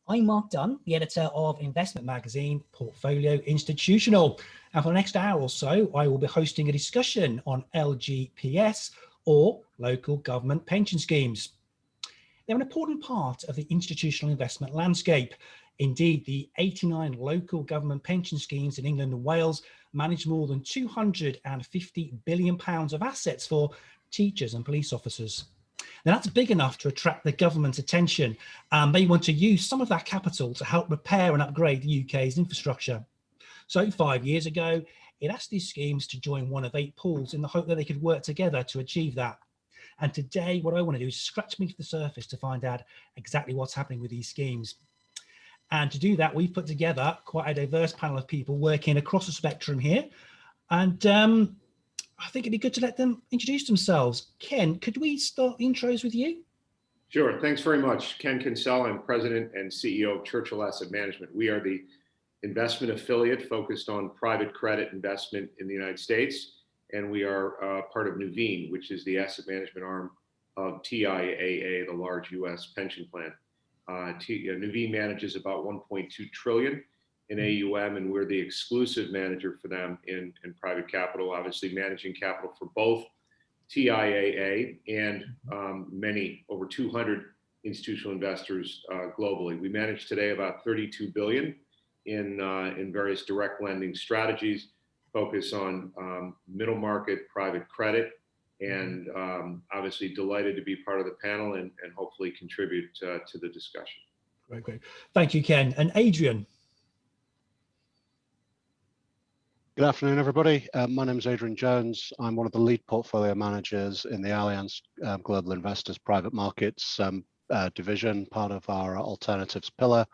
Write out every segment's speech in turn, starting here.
I'm Mark Dunn, the editor of investment magazine Portfolio Institutional. And for the next hour or so, I will be hosting a discussion on LGPS, or local government pension schemes. They're an important part of the institutional investment landscape. Indeed, the 89 local government pension schemes in England and Wales manage more than £250 billion of assets for teachers and police officers. Now, that's big enough to attract the government's attention, and they want to use some of that capital to help repair and upgrade the UK's infrastructure. So 5 years ago, it asked these schemes to join one of 8 pools in the hope that they could work together to achieve that. And today, what I want to do is scratch beneath the surface to find out exactly what's happening with these schemes. And to do that, we've put together quite a diverse panel of people working across the spectrum here. And I think it'd be good to let them introduce themselves. Ken, could we start the intros with you? Sure, thanks very much. Ken Kinsell, I'm President and CEO of Churchill Asset Management. We are the investment affiliate focused on private credit investment in the United States. And we are part of Nuveen, which is the asset management arm of TIAA, the large US pension plan. Nuveen manages about 1.2 trillion in AUM, and we're the exclusive manager for them in private capital, obviously managing capital for both TIAA and many, over 200 institutional investors globally. We manage today about 32 billion in various direct lending strategies, focus on middle market private credit, and obviously delighted to be part of the panel and hopefully contribute to the discussion. Great. Thank you, Ken. And Adrian. Good afternoon, everybody. My name is Adrian Jones. I'm one of the lead portfolio managers in the Allianz Global Investors Private Markets division, part of our alternatives pillar.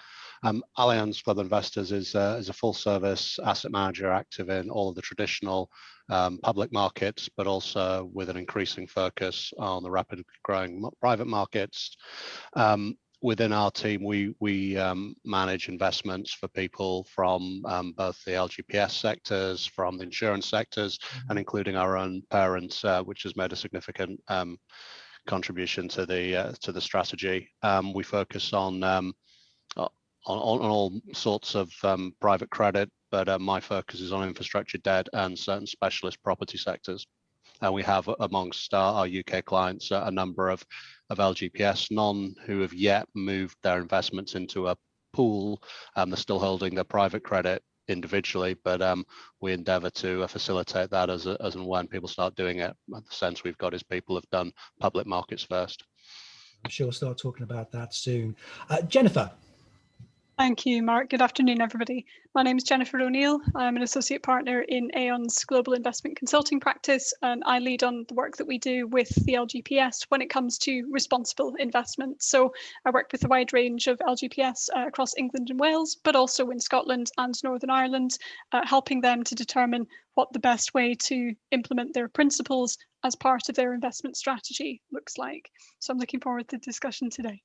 Allianz Global Investors is a full-service asset manager active in all of the traditional public markets, but also with an increasing focus on the rapidly growing private markets. Within our team, we manage investments for people from both the LGPS sectors, from the insurance sectors, and including our own parent, which has made a significant contribution to the strategy. We focus on all sorts of private credit, but my focus is on infrastructure debt and certain specialist property sectors. And we have amongst our UK clients a number of LGPS, none who have yet moved their investments into a pool. They're still holding their private credit individually, but we endeavour to facilitate that as and when people start doing it. The sense we've got is people have done public markets first. I'm sure we'll start talking about that soon. Jennifer. Thank you, Mark. Good afternoon, everybody. My name is Jennifer ONeill. I'm an associate partner in Aon's global investment consulting practice, and I lead on the work that we do with the LGPS when it comes to responsible investment. So I work with a wide range of LGPS across England and Wales, but also in Scotland and Northern Ireland, helping them to determine what the best way to implement their principles as part of their investment strategy looks like. So I'm looking forward to the discussion today.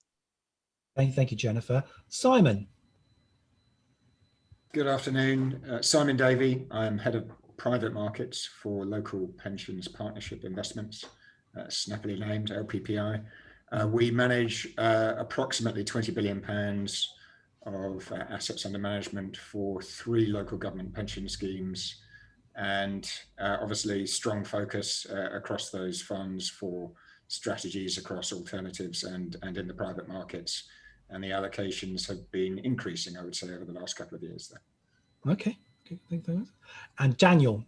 Thank you, Jennifer. Simon. Good afternoon, Simon Davey. I'm head of private markets for local pensions partnership investments, snappily named LPPI. We manage approximately £20 billion of assets under management for 3 local government pension schemes, and obviously strong focus across those funds for strategies across alternatives and in the private markets. And the allocations have been increasing, I would say, over the last couple of years there. Okay, thank you. And Daniel.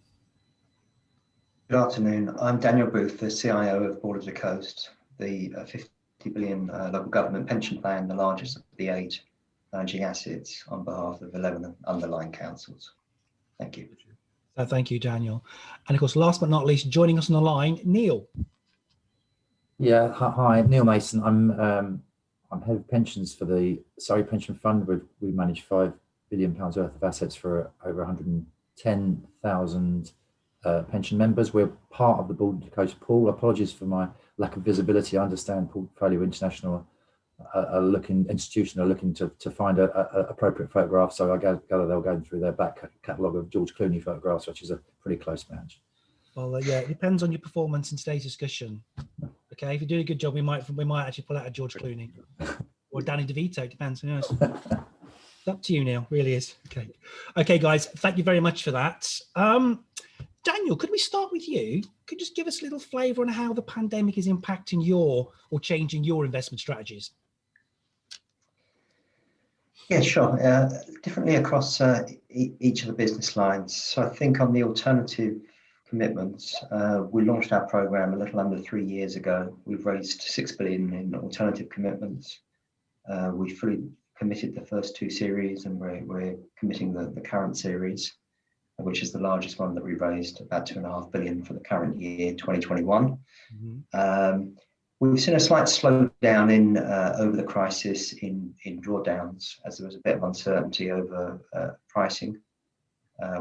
Good afternoon. I'm Daniel Booth, the CIO of Board of the Coast, the 50 billion local government pension plan, the largest of the 8 managing assets on behalf of 11 underlying councils. Thank you. Thank you, Daniel. And of course, last but not least, joining us on the line, Neil. Yeah, hi, Neil Mason. I'm head of pensions for the Surrey Pension Fund. We manage £5 billion worth of assets for over 110,000 pension members. We're part of the Board of the Coast pool. Apologies for my lack of visibility. I understand Portfolio International are looking to find a appropriate photograph. So I gather they'll go through their back catalogue of George Clooney photographs, which is a pretty close match. Well, yeah, it depends on your performance in today's discussion. Okay, if you do a good job, we might actually pull out a George Clooney. or Danny DeVito, depends. Who knows? It's up to you, Neil. Really is. Okay, guys. Thank you very much for that. Daniel, could we start with you? Could you just give us a little flavour on how the pandemic is impacting or changing your investment strategies? Yeah, sure. Differently across each of the business lines. So I think on the alternative commitments, we launched our program a little under 3 years ago. We've raised 6 billion in alternative commitments. We fully committed the first 2 series, and we're committing the current series, which is the largest one that we raised, about 2.5 billion for the current year, 2021. We've seen a slight slowdown in over the crisis in drawdowns, as there was a bit of uncertainty over pricing.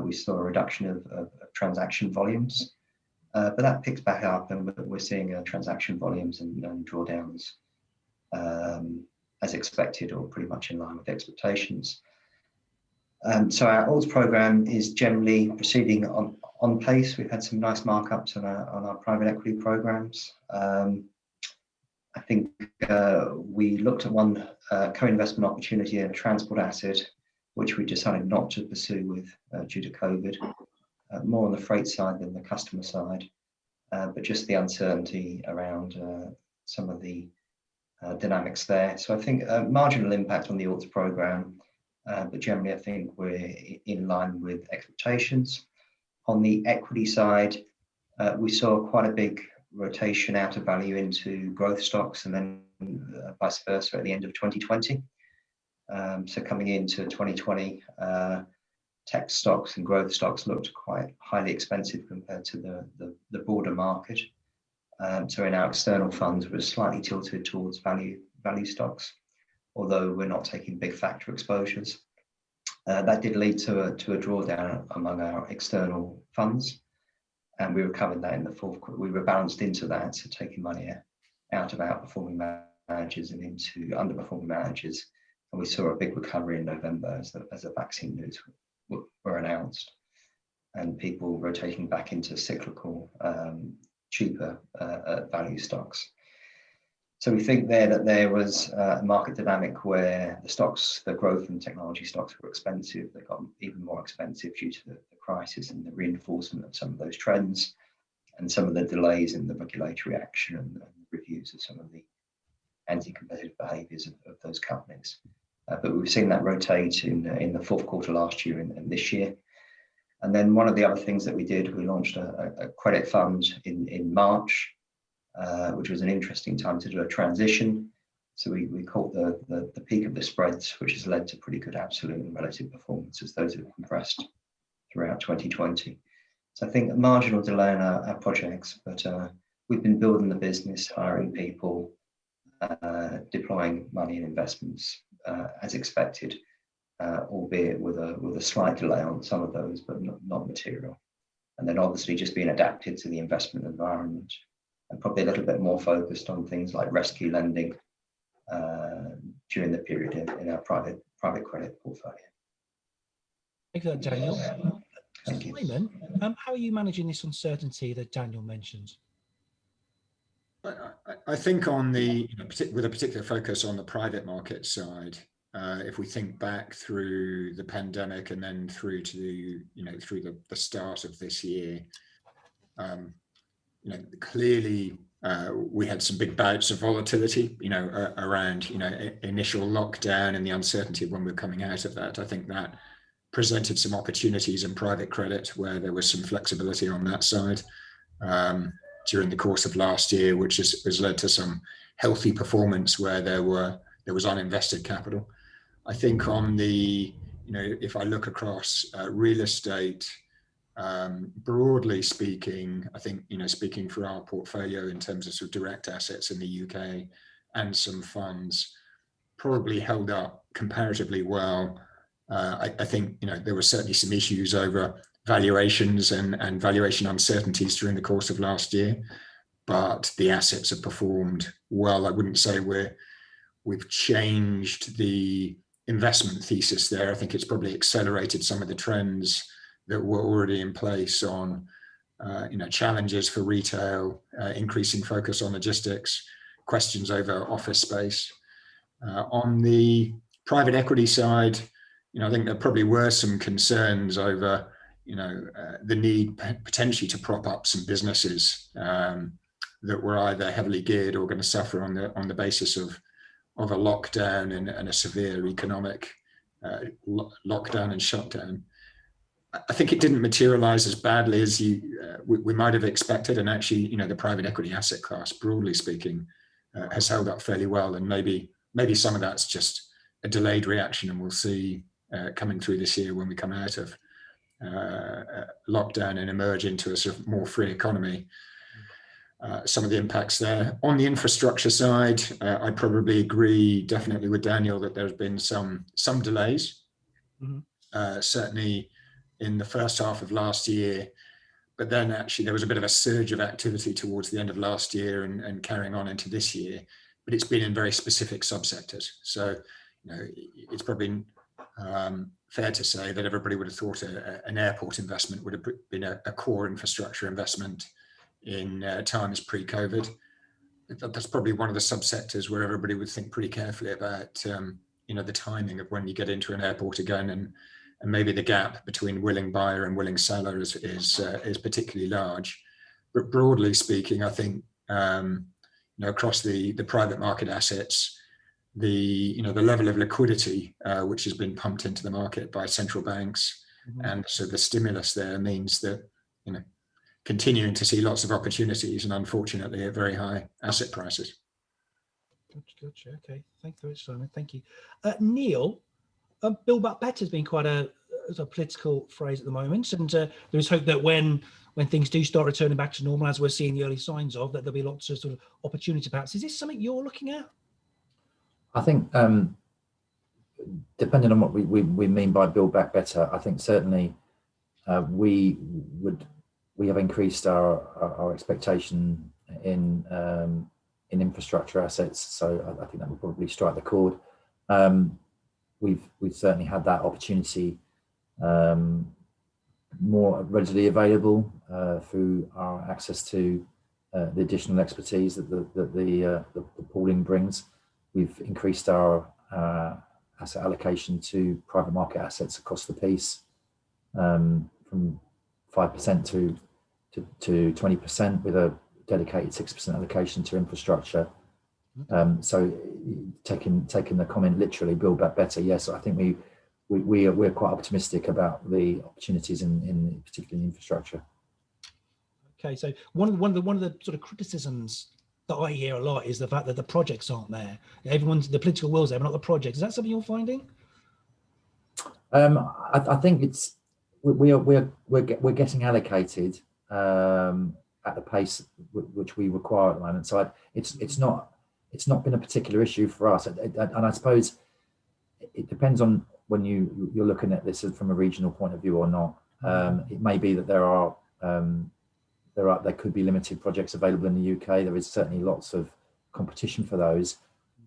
We saw a reduction of transaction volumes, but that picks back up, and we're seeing transaction volumes and drawdowns as expected, or pretty much in line with expectations. So our alts program is generally proceeding on pace. We've had some nice markups on our private equity programs. I think we looked at one co-investment opportunity in a transport asset, which we decided not to pursue with due to COVID, more on the freight side than the customer side, but just the uncertainty around some of the dynamics there. So I think marginal impact on the alts program, but generally I think we're in line with expectations. On the equity side, we saw quite a big rotation out of value into growth stocks, and then vice versa at the end of 2020. So coming into 2020, tech stocks and growth stocks looked quite highly expensive compared to the broader market. So in our external funds, we're slightly tilted towards value stocks, although we're not taking big factor exposures. That did lead to a drawdown among our external funds, and we recovered that in the fourth quarter. We rebalanced into that, so taking money out of outperforming managers and into underperforming managers. And we saw a big recovery in November as the vaccine news were announced, and people rotating back into cyclical, cheaper value stocks. So we think that there was a market dynamic where the growth and technology stocks were expensive. They got even more expensive due to the crisis and the reinforcement of some of those trends, and some of the delays in the regulatory action and reviews of some of the anti-competitive behaviours of those companies. But we've seen that rotate in the fourth quarter last year and this year. And then one of the other things that we did, we launched a credit fund in March, which was an interesting time to do a transition. So we caught the peak of the spreads, which has led to pretty good absolute and relative performance as those have compressed throughout 2020. So I think a marginal delay in our projects, but we've been building the business, hiring people, deploying money in investments as expected, albeit with a slight delay on some of those, but not material. And then obviously just being adapted to the investment environment, and probably a little bit more focused on things like rescue lending during the period in our private credit portfolio. Thank you for that, Daniel. Thank you. Simon, how are you managing this uncertainty that Daniel mentioned? I think on with a particular focus on the private market side, if we think back through the pandemic and then through to through the start of this year, clearly we had some big bouts of volatility, around initial lockdown and the uncertainty of when we're coming out of that. I think that presented some opportunities in private credit where there was some flexibility on that side during the course of last year, which has led to some healthy performance where there was uninvested capital. I think on the, if I look across real estate, broadly speaking, I think, speaking for our portfolio in terms of sort of direct assets in the UK and some funds, probably held up comparatively well. I think, there were certainly some issues over valuations and valuation uncertainties during the course of last year, but the assets have performed well. I wouldn't say we've changed the investment thesis there. I think it's probably accelerated some of the trends that were already in place on, challenges for retail, increasing focus on logistics, questions over office space. On the private equity side, I think there probably were some concerns over, the need potentially to prop up some businesses that were either heavily geared or going to suffer on the basis of a lockdown and a severe economic lockdown and shutdown. I think it didn't materialize as badly as we might have expected, and actually, the private equity asset class, broadly speaking, has held up fairly well, and maybe some of that's just a delayed reaction, and we'll see coming through this year when we come out of lockdown and emerge into a sort of more free economy. Some of the impacts there. On the infrastructure side, I probably agree definitely with Daniel that there's been some delays, certainly in the first half of last year, but then actually there was a bit of a surge of activity towards the end of last year and carrying on into this year, but it's been in very specific subsectors. So, it's probably fair to say that everybody would have thought an airport investment would have been a core infrastructure investment in times pre-COVID. That's probably one of the subsectors where everybody would think pretty carefully about, the timing of when you get into an airport again, and maybe the gap between willing buyer and willing seller is particularly large. But broadly speaking, I think, across the private market assets, the level of liquidity which has been pumped into the market by central banks, and so the stimulus there means that, continuing to see lots of opportunities, and unfortunately at very high asset prices. Gotcha. Okay, thanks very much, Simon. Thank you, Neil. Build Back Better has been quite a political phrase at the moment, and there is hope that when things do start returning back to normal, as we're seeing the early signs of, that there'll be lots of sort of opportunity. Perhaps is this something you're looking at? I think, depending on what we mean by Build Back Better, I think certainly we have increased our expectation in infrastructure assets. So I think that will probably strike the chord. We've certainly had that opportunity more readily available through our access to the additional expertise that the pooling brings. We've increased our asset allocation to private market assets across the piece from 5% to 20%, with a dedicated 6% allocation to infrastructure. So taking the comment literally, Build Back Better, yes, I think we're quite optimistic about the opportunities in particularly infrastructure. Okay, so one of the sort of criticisms that I hear a lot is the fact that the projects aren't there. The political will's there, but not the projects. Is that something you're finding? I think we're getting allocated at the pace which we require at the moment. So it's not been a particular issue for us, and I suppose it depends on when you're looking at this from a regional point of view or not. It may be that there could be limited projects available in the UK. There is certainly lots of competition for those.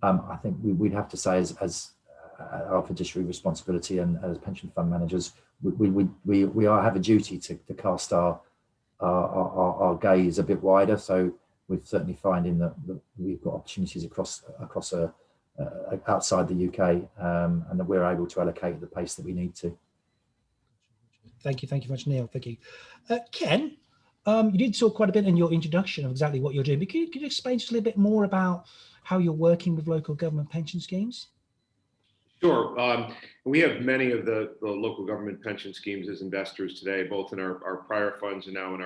I think we'd have to say, as our fiduciary responsibility and as pension fund managers, we have a duty to cast our gaze a bit wider. So we're certainly finding that we've got opportunities across outside the UK, and that we're able to allocate at the pace that we need to. Thank you very much, Neil. Thank you, Ken. You did talk quite a bit in your introduction of exactly what you're doing, but could you explain just a little bit more about how you're working with local government pension schemes? Sure. We have many of the local government pension schemes as investors today, both in our prior funds and now in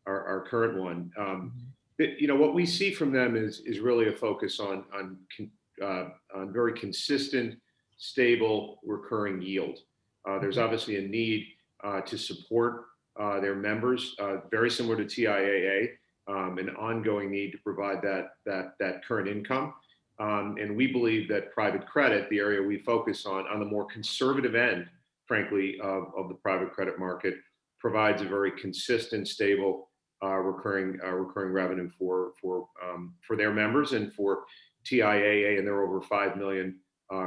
our current one. What we see from them is really a focus on very consistent, stable, recurring yield. There's obviously a need to support their members, very similar to TIAA, an ongoing need to provide that current income. And we believe that private credit, the area we focus on the more conservative end, frankly, of the private credit market, provides a very consistent, stable, recurring revenue for their members and for TIAA and their over 5 million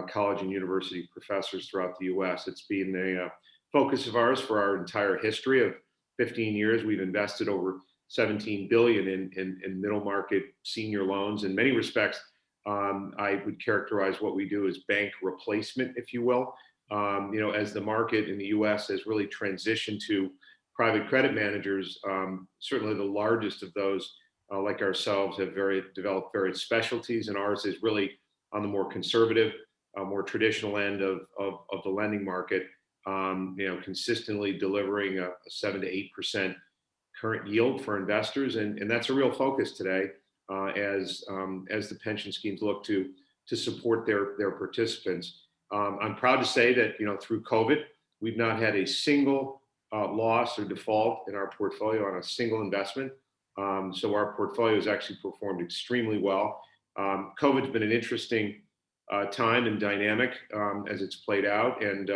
college and university professors throughout the U.S. It's been a focus of ours for our entire history of 15 years. We've invested over $17 billion in middle market senior loans. In many respects, I would characterize what we do as bank replacement, if you will. As the market in the US has really transitioned to private credit managers, certainly the largest of those, like ourselves, have developed various specialties, and ours is really on the more conservative, more traditional end of the lending market, consistently delivering a 7 to 8% current yield for investors, and that's a real focus today as the pension schemes look to support their participants. I'm proud to say that through COVID, we've not had a single loss or default in our portfolio on a single investment. So our portfolio has actually performed extremely well. COVID's been an interesting time and dynamic as it's played out. And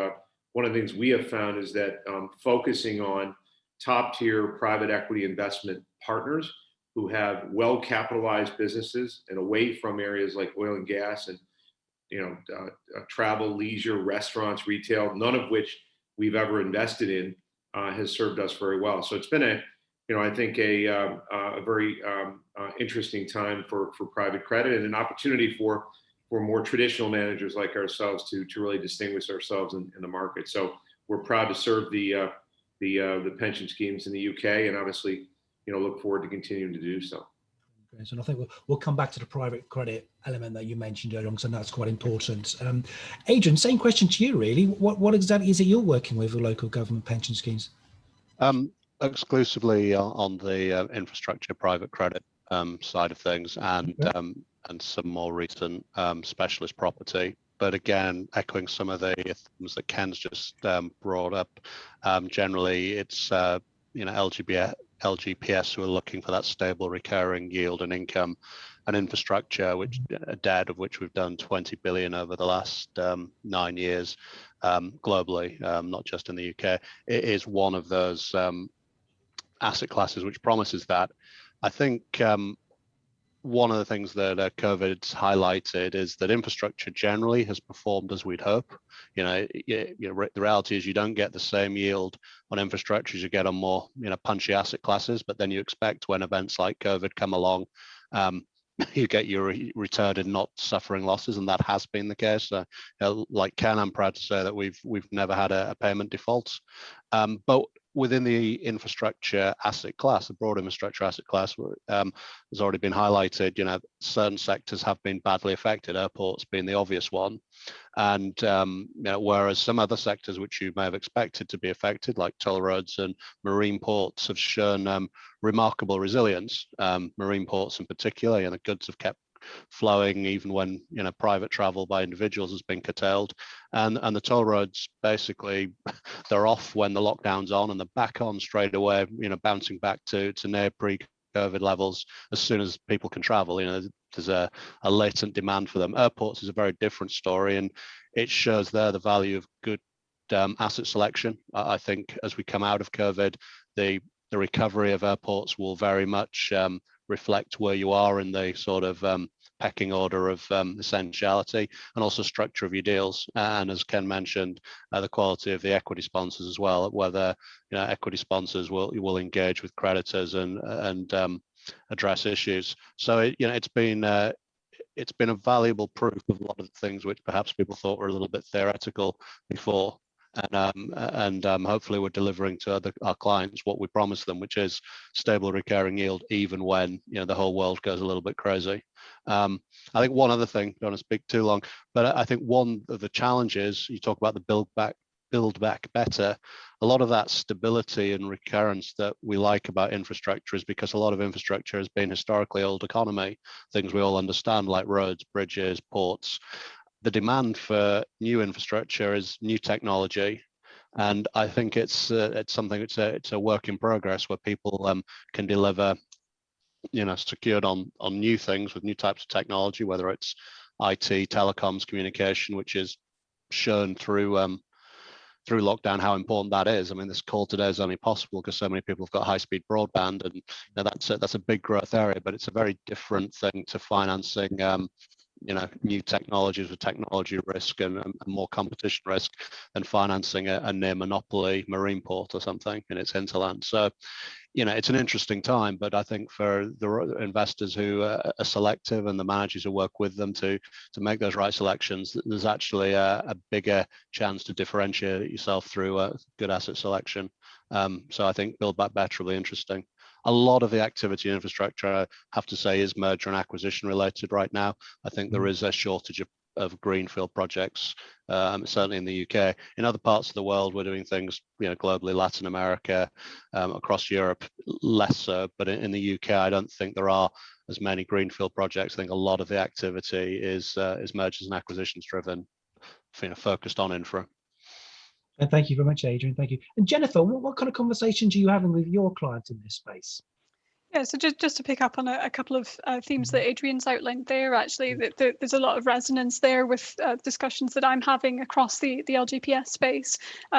one of the things we have found is that focusing on top tier private equity investment partners who have well-capitalized businesses and away from areas like oil and gas and travel, leisure, restaurants, retail, none of which we've ever invested in, has served us very well. So it's been I think a very interesting time for private credit, and an opportunity for more traditional managers like ourselves to really distinguish ourselves in the market. So we're proud to serve the pension schemes in the UK, and obviously look forward to continuing to do so. So I think we'll come back to the private credit element that you mentioned earlier on, because that's quite important. Adrian, same question to you, really. What exactly is it you're working with local government pension schemes? Exclusively on the infrastructure private credit side of things, and some more recent specialist property. But again, echoing some of the themes that Ken's just brought up, generally it's LGPS who are looking for that stable recurring yield and income, and infrastructure, which a debt of which we've done 20 billion over the last 9 years globally, not just in the UK. It is one of those asset classes which promises that. I think one of the things that COVID's highlighted is that infrastructure generally has performed as we'd hope. The reality is you don't get the same yield on infrastructure as you get on more punchy asset classes, but then you expect when events like COVID come along, you get your return in not suffering losses, and that has been the case. Like Ken, I'm proud to say that we've never had a payment default. But within the infrastructure asset class, the broad infrastructure asset class, has already been highlighted. Certain sectors have been badly affected, airports being the obvious one. And whereas some other sectors which you may have expected to be affected, like toll roads and marine ports, have shown remarkable resilience. Marine ports in particular, the goods have kept flowing even when private travel by individuals has been curtailed, and the toll roads, basically they're off when the lockdown's on, and they're back on straight away, bouncing back to near pre-COVID levels as soon as people can travel. There's a latent demand for them. Airports is a very different story, and it shows there the value of good asset selection. I think as we come out of COVID, the recovery of airports will very much reflect where you are in the sort of pecking order of essentiality, and also structure of your deals. And as Ken mentioned, the quality of the equity sponsors as well, whether equity sponsors will engage with creditors and address issues. So it's been a valuable proof of a lot of the things which perhaps people thought were a little bit theoretical before. And hopefully we're delivering to our clients what we promised them, which is stable recurring yield, even when the whole world goes a little bit crazy. I think one other thing, don't want to speak too long, but I think one of the challenges, you talk about the build back better, a lot of that stability and recurrence that we like about infrastructure is because a lot of infrastructure has been historically old economy, things we all understand, like roads, bridges, ports. The demand for new infrastructure is new technology, and I think it's something, it's a work in progress where people can deliver, secured on new things with new types of technology, whether it's IT, telecoms, communication, which is shown through lockdown how important that is. I mean, this call today is only possible because so many people have got high-speed broadband, and that's a big growth area, but it's a very different thing to financing new technologies with technology risk and more competition risk than financing a near monopoly marine port or something in its hinterland. So it's an interesting time, but I think for the investors who are selective and the managers who work with them to make those right selections, there's actually a bigger chance to differentiate yourself through good asset selection. So I think Build Back Better will be interesting. A lot of the activity in infrastructure, I have to say, is merger and acquisition related right now. I think there is a shortage of greenfield projects, certainly in the UK. In other parts of the world, we're doing things, globally, Latin America, across Europe, less so. But in the UK, I don't think there are as many greenfield projects. I think a lot of the activity is mergers and acquisitions driven, focused on infra. And thank you very much, Adrian. Thank you. And Jennifer, what kind of conversations are you having with your clients in this space? Yeah, so just to pick up on a couple of themes that Adrian's outlined there, actually, there's a lot of resonance there with discussions that I'm having across the LGPS space.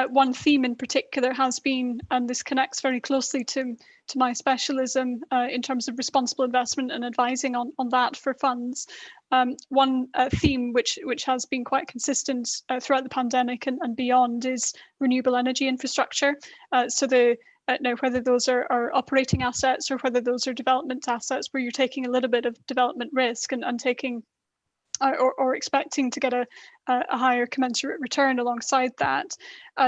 One theme in particular has been, and this connects very closely to my specialism in terms of responsible investment and advising on that for funds. One theme which has been quite consistent throughout the pandemic and beyond is renewable energy infrastructure. Now, whether those are operating assets or whether those are development assets where you're taking a little bit of development risk and taking or expecting to get a higher commensurate return alongside that.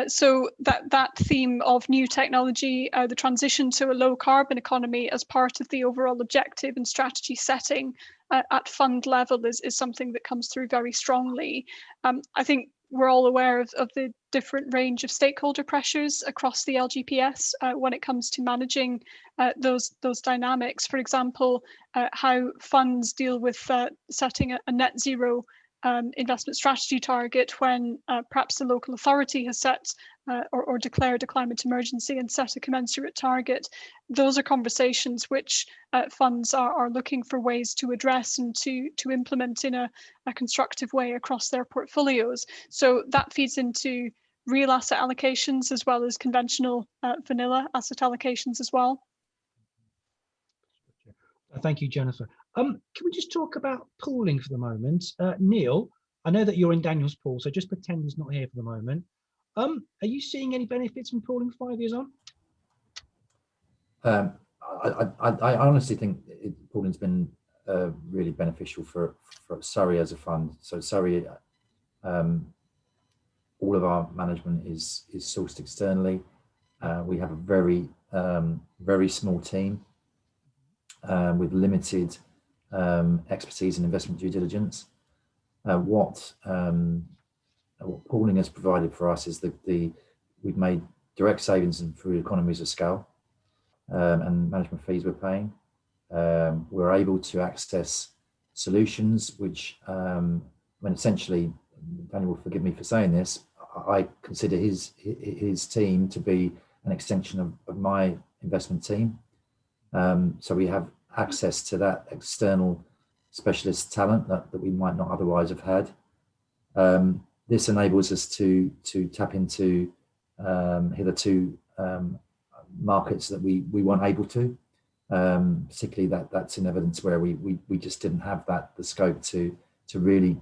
So that theme of new technology, the transition to a low carbon economy as part of the overall objective and strategy setting at fund level is something that comes through very strongly. I think we're all aware of the different range of stakeholder pressures across the LGPS when it comes to managing those dynamics. For example, how funds deal with setting a net zero investment strategy target when perhaps the local authority has set or declared a climate emergency and set a commensurate target. Those are conversations which funds are looking for ways to address and to implement in a constructive way across their portfolios. So that feeds into real asset allocations as well as conventional vanilla asset allocations as well. Thank you, Jennifer. Can we just talk about pooling for the moment? Neil, I know that you're in Daniel's pool, so just pretend he's not here for the moment. Are you seeing any benefits from pooling 5 years on? I honestly think pooling's been really beneficial for Surrey as a fund. So Surrey, all of our management is sourced externally. We have a very small team with limited expertise in investment due diligence. What pooling has provided for us is we've made direct savings through economies of scale and management fees we're paying. We're able to access solutions which, when essentially, Daniel will forgive me for saying this, I consider his team to be an extension of my investment team. So we have access to that external specialist talent that we might not otherwise have had. This enables us to tap into hitherto markets that we weren't able to, particularly that's in evidence where we just didn't have the scope to really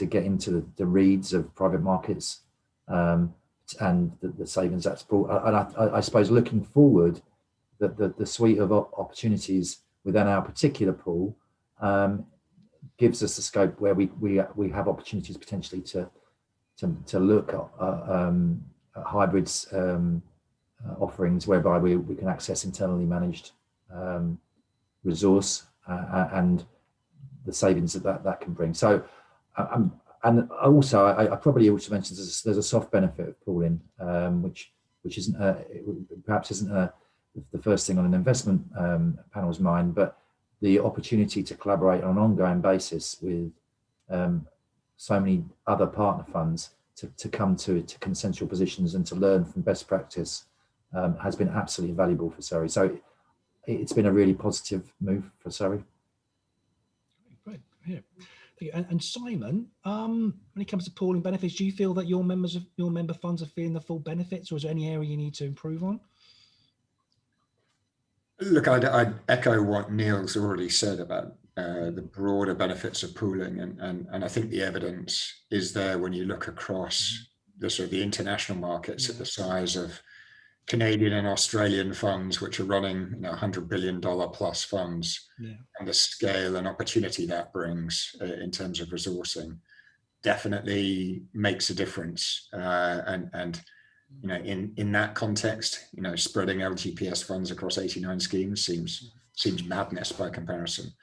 get into the reads of private markets and the savings that's brought. And I suppose looking forward, the suite of opportunities within our particular pool gives us the scope where we have opportunities potentially to look at hybrids offerings whereby we can access internally managed resource and the savings that can bring. So and also I probably also mentioned there's a soft benefit of pooling, which isn't perhaps isn't the first thing on an investment panel's mind, but the opportunity to collaborate on an ongoing basis with so many other partner funds to come to consensual positions and to learn from best practice has been absolutely valuable for Surrey. So it's been a really positive move for Surrey. Great. Yeah. And Simon, when it comes to pooling benefits, do you feel that your member funds are feeling the full benefits, or is there any area you need to improve on? Look, I'd echo what Neil's already said about the broader benefits of pooling, and I think the evidence is there when you look across the sort of the international markets at the size of Canadian and Australian funds, which are running $100 billion plus funds, and the scale and opportunity that brings in terms of resourcing definitely makes a difference. And in that context, spreading LGPS funds across 89 schemes seems madness by comparison.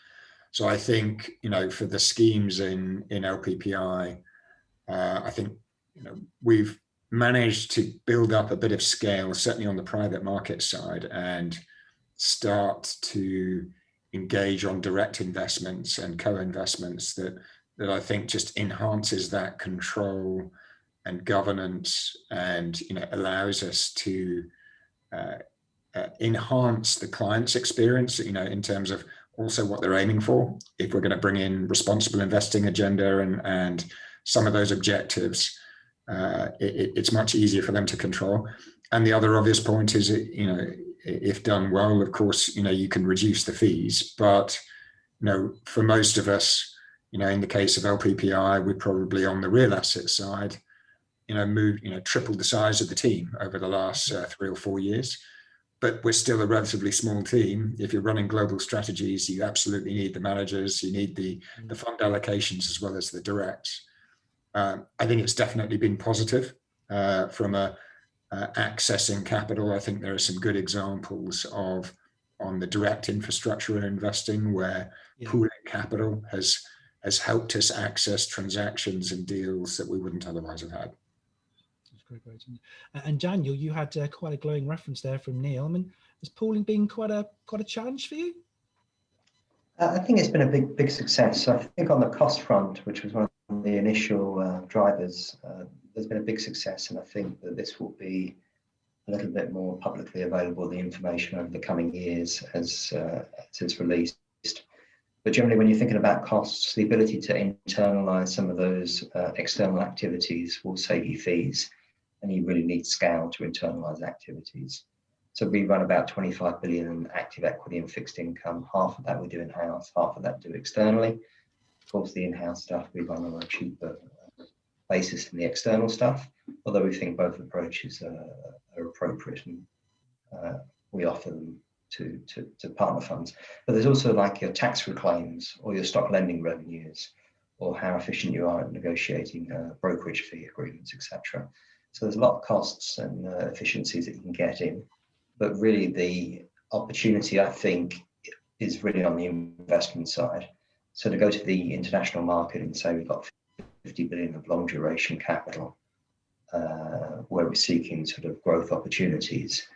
So I think for the schemes in LPPI, I think we've managed to build up a bit of scale, certainly on the private market side, and start to engage on direct investments and co-investments that I think just enhances that control and governance, and allows us to enhance the client's experience, in terms of also what they're aiming for. If we're going to bring in responsible investing agenda and some of those objectives, it's much easier for them to control. And the other obvious point is, if done well, of course, you can reduce the fees. But, for most of us, in the case of LPPI, we're probably on the real asset side, tripled the size of the team over the last 3 or 4 years. But we're still a relatively small team. If you're running global strategies, you absolutely need the managers, you need the fund allocations as well as the directs. I think it's definitely been positive from accessing capital. I think there are some good examples on the direct infrastructure investing where pooling capital has helped us access transactions and deals that we wouldn't otherwise have had. That's great. And Daniel, you had quite a glowing reference there from Neil. I mean, has pooling been quite a challenge for you? I think it's been a big success. So I think on the cost front, which was one of the initial drivers, there's been a big success, and I think that this will be a little bit more publicly available, the information over the coming years as it's released. But generally, when you're thinking about costs, the ability to internalize some of those external activities will save you fees, and you really need scale to internalize activities. So we run about 25 billion in active equity and fixed income. Half of that we do in-house, half of that do externally. Of course, the in-house stuff we run on a cheaper basis than the external stuff, although we think both approaches are appropriate, and we offer them to partner funds. But there's also like your tax reclaims or your stock lending revenues, or how efficient you are at negotiating brokerage fee agreements, etc. So there's a lot of costs and efficiencies that you can get in. But really the opportunity, I think, is really on the investment side. So to go to the international market and say we've got 50 billion of long duration capital, where we're seeking sort of growth opportunities,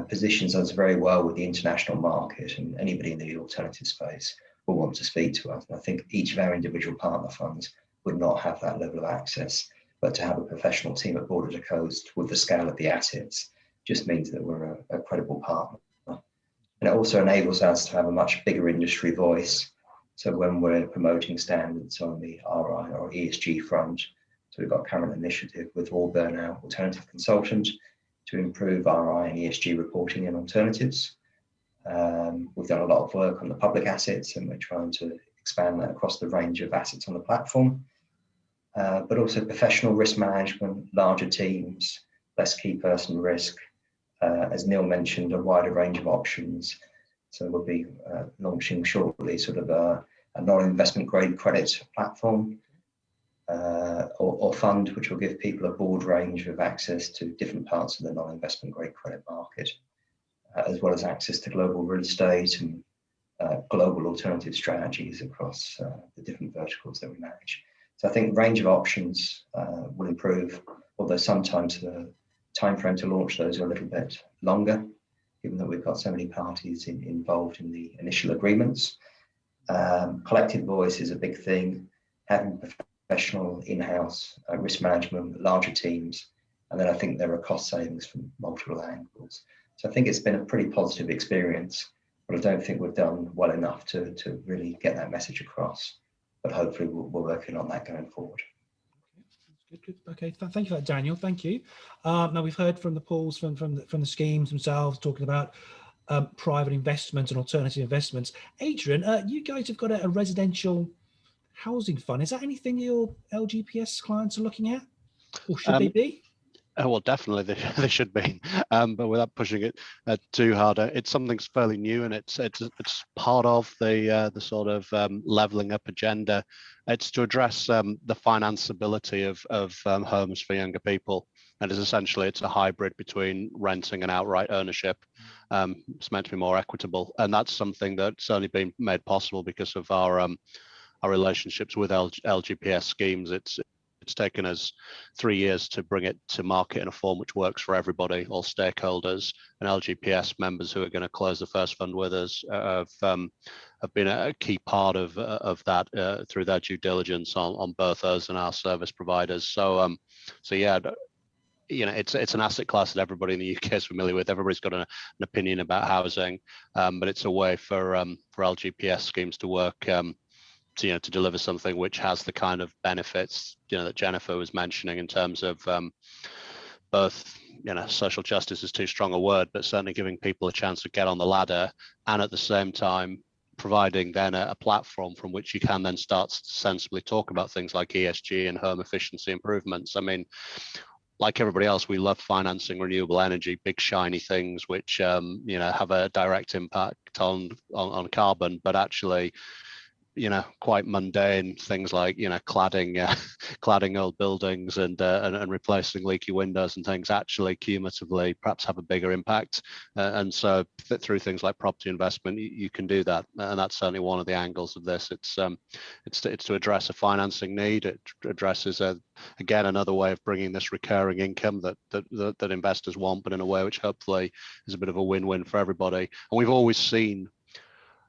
positions us very well with the international market, and anybody in the alternative space will want to speak to us. And I think each of our individual partner funds would not have that level of access, but to have a professional team at Border to Coast with the scale of the assets just means that we're a credible partner. And it also enables us to have a much bigger industry voice. So when we're promoting standards on the RI or ESG front, so we've got a current initiative with Auburn, our alternative consultant, to improve RI and ESG reporting in alternatives. We've done a lot of work on the public assets, and we're trying to expand that across the range of assets on the platform. But also professional risk management, larger teams, less key person risk. As Neil mentioned, a wider range of options. So we'll be launching shortly sort of a non-investment grade credit platform or fund, which will give people a broad range of access to different parts of the non-investment grade credit market, as well as access to global real estate and global alternative strategies across the different verticals that we manage. So I think range of options will improve, although sometimes the timeframe to launch those are a little bit longer, given that we've got so many parties involved in the initial agreements. Collective voice is a big thing, having professional in-house risk management, larger teams, and then I think there are cost savings from multiple angles. So I think it's been a pretty positive experience, but I don't think we've done well enough to really get that message across. But hopefully we're working on that going forward. Good. Okay, thank you for that, Daniel. Thank you. Now we've heard from the pools, from the schemes themselves, talking about private investment and alternative investments. Adrian, you guys have got a residential housing fund. Is that anything your LGPS clients are looking at, or should they be? Well, definitely they should be, but without pushing it too hard. It's something that's fairly new, and it's part of the sort of leveling up agenda. It's to address the financeability of homes for younger people, and it's a hybrid between renting and outright ownership. It's meant to be more equitable, and that's something that's only been made possible because of our relationships with LGPS schemes. It's taken us 3 years to bring it to market in a form which works for everybody, all stakeholders, and LGPS members who are going to close the first fund with us have been a key part of that through their due diligence on both us and our service providers. So yeah, it's an asset class that everybody in the UK is familiar with. Everybody's got an opinion about housing, but it's a way for LGPS schemes to work. To deliver something which has the kind of benefits that Jennifer was mentioning in terms of both social justice is too strong a word, but certainly giving people a chance to get on the ladder, and at the same time providing then a platform from which you can then start to sensibly talk about things like ESG and home efficiency improvements. I mean, like everybody else, we love financing renewable energy, big shiny things which have a direct impact on carbon, but actually quite mundane things like cladding old buildings and replacing leaky windows and things actually cumulatively perhaps have a bigger impact, and so through things like property investment you can do that, and that's certainly one of the angles of this. It's to address a financing need. It addresses again another way of bringing this recurring income that investors want, but in a way which hopefully is a bit of a win-win for everybody. And we've always seen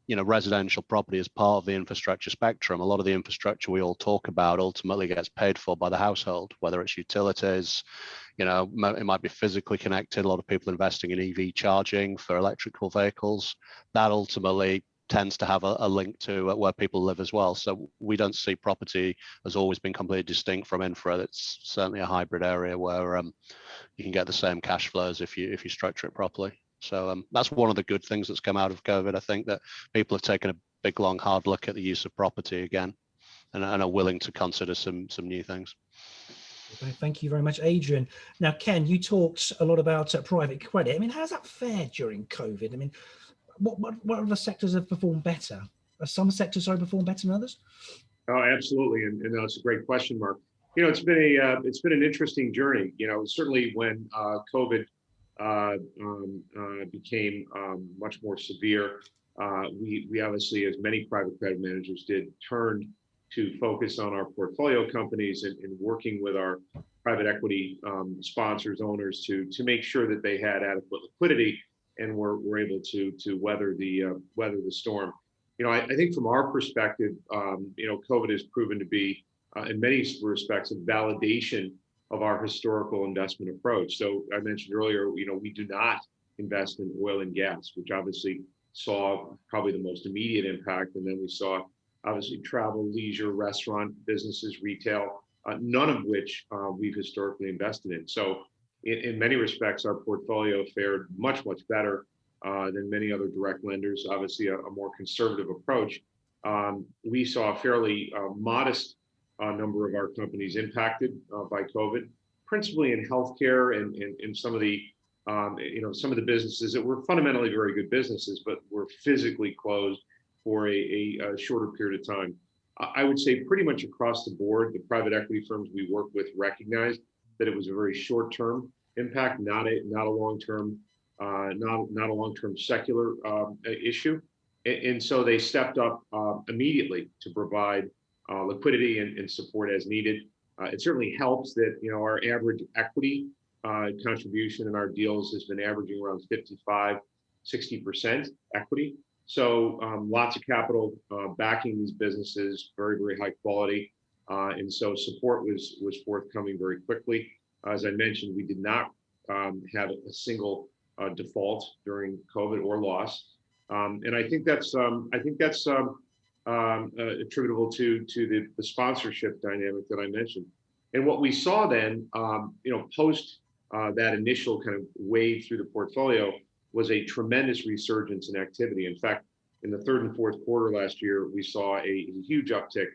residential property as part of the infrastructure spectrum. A lot of the infrastructure we all talk about ultimately gets paid for by the household, whether it's utilities, it might be physically connected. A lot of people investing in EV charging for electrical vehicles. That ultimately tends to have a link to where people live as well. So we don't see property as always been completely distinct from infra. It's certainly a hybrid area where you can get the same cash flows if you structure it properly. So that's one of the good things that's come out of COVID. I think that people have taken a big, long, hard look at the use of property again, and are willing to consider some new things. Thank you very much, Adrian. Now, Ken, you talked a lot about private credit. I mean, how's that fared during COVID? I mean, what other sectors have performed better? Are some sectors performed better than others? Oh, absolutely, and that's a great question, Mark. It's been an interesting journey. Certainly when COVID became much more severe, we obviously, as many private credit managers did, turned to focus on our portfolio companies and working with our private equity sponsors, owners, to make sure that they had adequate liquidity and were able to weather the storm. I think from our perspective, COVID has proven to be, in many respects, a validation of our historical investment approach. So I mentioned earlier, we do not invest in oil and gas, which obviously saw probably the most immediate impact. And then we saw obviously travel, leisure, restaurant businesses, retail, none of which we've historically invested in. So in many respects, our portfolio fared much, much better than many other direct lenders, obviously a more conservative approach. We saw a fairly modest number of our companies impacted by COVID, principally in healthcare and in some of the some of the businesses that were fundamentally very good businesses, but were physically closed for a shorter period of time. I would say pretty much across the board, the private equity firms we work with recognized that it was a very short-term impact, not a long-term secular issue, and so they stepped up immediately to provide liquidity and support as needed. It certainly helps that our average equity contribution in our deals has been averaging around 55-60% equity. So lots of capital backing these businesses, very, very high quality, and so support was forthcoming very quickly. As I mentioned, we did not have a single default during COVID or loss, and I think that's attributable to the sponsorship dynamic that I mentioned. And what we saw then, post that initial kind of wave through the portfolio, was a tremendous resurgence in activity. In fact, in the third and fourth quarter last year, we saw a huge uptick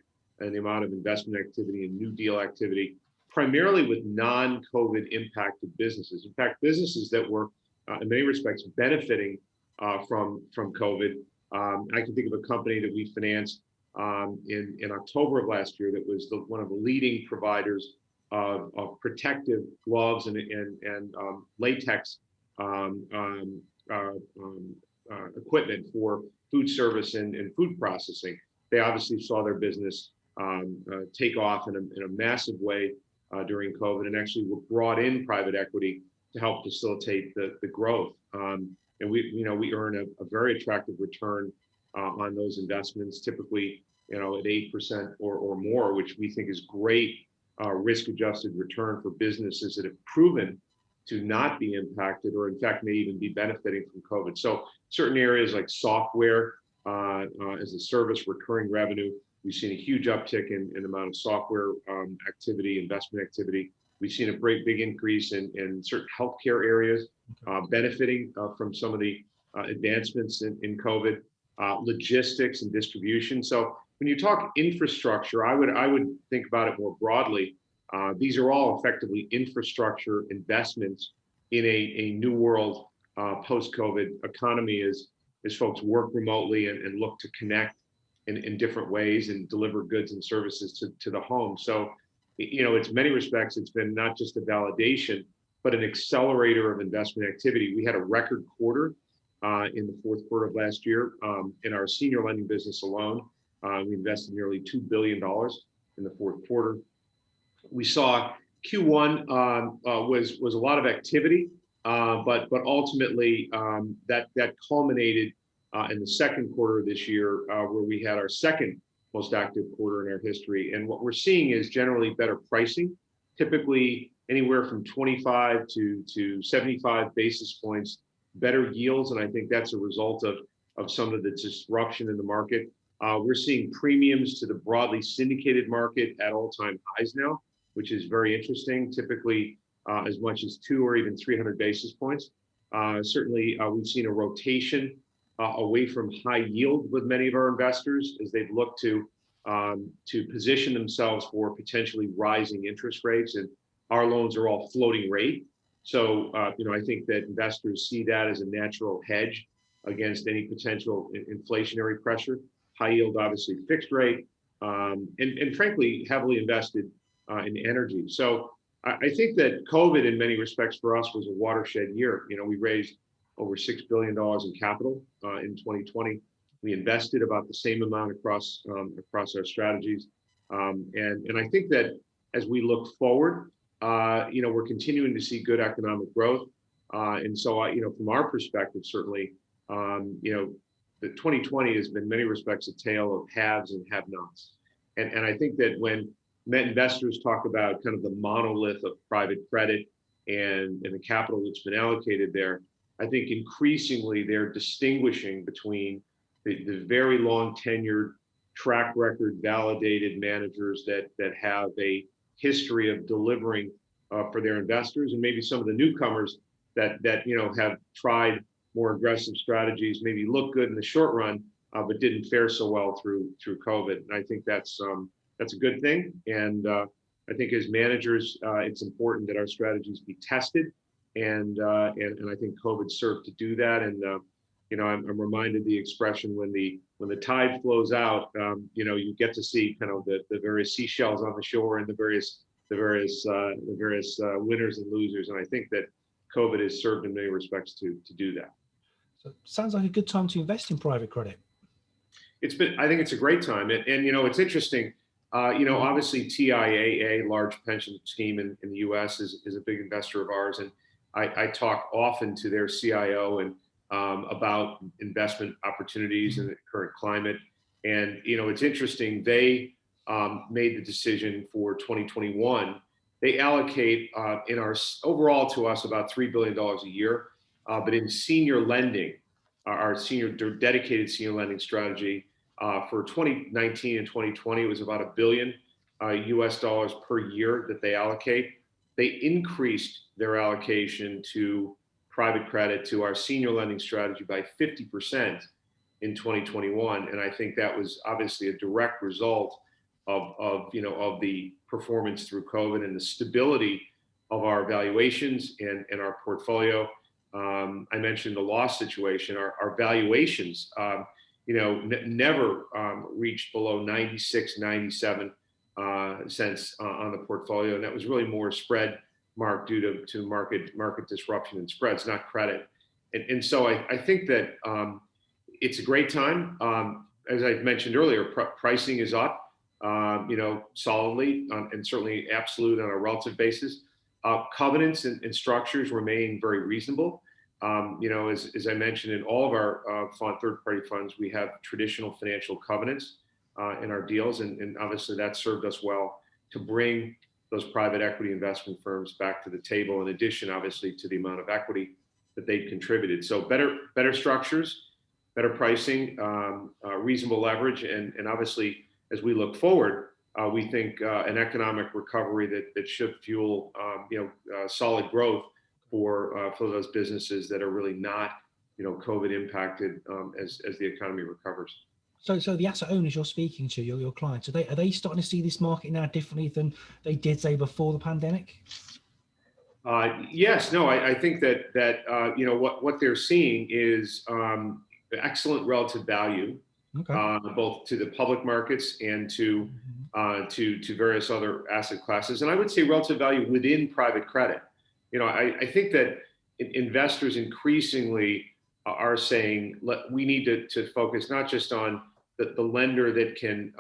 in the amount of investment activity and new deal activity. primarily with non-COVID impacted businesses. In fact, businesses that were in many respects benefiting from COVID. I can think of a company that we financed in October of last year that was one of the leading providers of protective gloves and latex equipment for food service and food processing. They obviously saw their business take off in a massive way during COVID, and actually were brought in private equity to help facilitate the growth. And we earn a very attractive return on those investments, typically at 8% or more, which we think is great risk-adjusted return for businesses that have proven to not be impacted, or in fact may even be benefiting from COVID. So certain areas like software as a service, recurring revenue, we've seen a huge uptick in the amount of software activity, investment activity. We've seen a big increase in certain healthcare areas benefiting from some of the advancements in COVID, logistics and distribution. So when you talk infrastructure, I would think about it more broadly. These are all effectively infrastructure investments in a new world post-COVID economy as folks work remotely and look to connect in different ways and deliver goods and services to the home. So, it's many respects, it's been not just a validation, but an accelerator of investment activity. We had a record quarter in the fourth quarter of last year. In our senior lending business alone, we invested nearly $2 billion in the fourth quarter. We saw Q1 was a lot of activity, but ultimately that culminated in the second quarter of this year, where we had our second most active quarter in our history. And what we're seeing is generally better pricing, typically anywhere from 25 to 75 basis points better yields. And I think that's a result of some of the disruption in the market. We're seeing premiums to the broadly syndicated market at all-time highs now, which is very interesting, typically as much as 200 or even 300 basis points. Certainly, we've seen a rotation away from high yield with many of our investors as they've looked to position themselves for potentially rising interest rates. And our loans are all floating rate. So, I think that investors see that as a natural hedge against any potential inflationary pressure. High yield, obviously fixed rate, and frankly, heavily invested in energy. So I think that COVID in many respects for us was a watershed year. We raised over $6 billion in capital in 2020. We invested about the same amount across our strategies. And I think that as we look forward, we're continuing to see good economic growth. And so, from our perspective, certainly, the 2020 has been in many respects a tale of haves and have-nots. And I think that when investors talk about kind of the monolith of private credit and the capital that's been allocated there, I think increasingly they're distinguishing between the very long tenured, track record validated managers that have a history of delivering for their investors, and maybe some of the newcomers that have tried more aggressive strategies, maybe look good in the short run, but didn't fare so well through COVID. And I think that's a good thing. And I think as managers, it's important that our strategies be tested. And I think COVID served to do that. And I'm reminded the expression when the tide flows out, you get to see kind of the various seashells on the shore and the various winners and losers. And I think that COVID has served in many respects to do that. So it sounds like a good time to invest in private credit. I think it's a great time. And it's interesting, obviously TIAA, large pension scheme in the US is a big investor of ours. And I talk often to their CIO and about investment opportunities in the current climate. And, it's interesting, they made the decision for 2021. They allocate overall to us about $3 billion a year, but in senior lending, our dedicated senior lending strategy for 2019 and 2020, it was about $1 billion US dollars per year that they allocate. They increased their allocation to private credit to our senior lending strategy by 50% in 2021. And I think that was obviously a direct result of the performance through COVID and the stability of our valuations and our portfolio. I mentioned the loss situation. Our valuations, never reached below 96, 97 cents on the portfolio, and that was really more spread mark due to market disruption and spreads, not credit. And so I think that it's a great time. As I mentioned earlier, pricing is up, solidly and certainly absolute on a relative basis. Covenants and structures remain very reasonable. As I mentioned, in all of our third-party funds, we have traditional financial covenants in our deals, and obviously that served us well to bring those private equity investment firms back to the table, in addition, obviously, to the amount of equity that they've contributed. So better structures, better pricing, reasonable leverage, and obviously, as we look forward, we think an economic recovery that should fuel solid growth for those businesses that are really not COVID impacted as the economy recovers. So the asset owners you're speaking to, your clients, are they starting to see this market now differently than they did, say, before the pandemic? Yes, no, I think that what they're seeing is excellent relative value, okay. Both to the public markets and to various other asset classes, and I would say relative value within private credit. I think that investors increasingly are saying we need to focus not just on the lender that can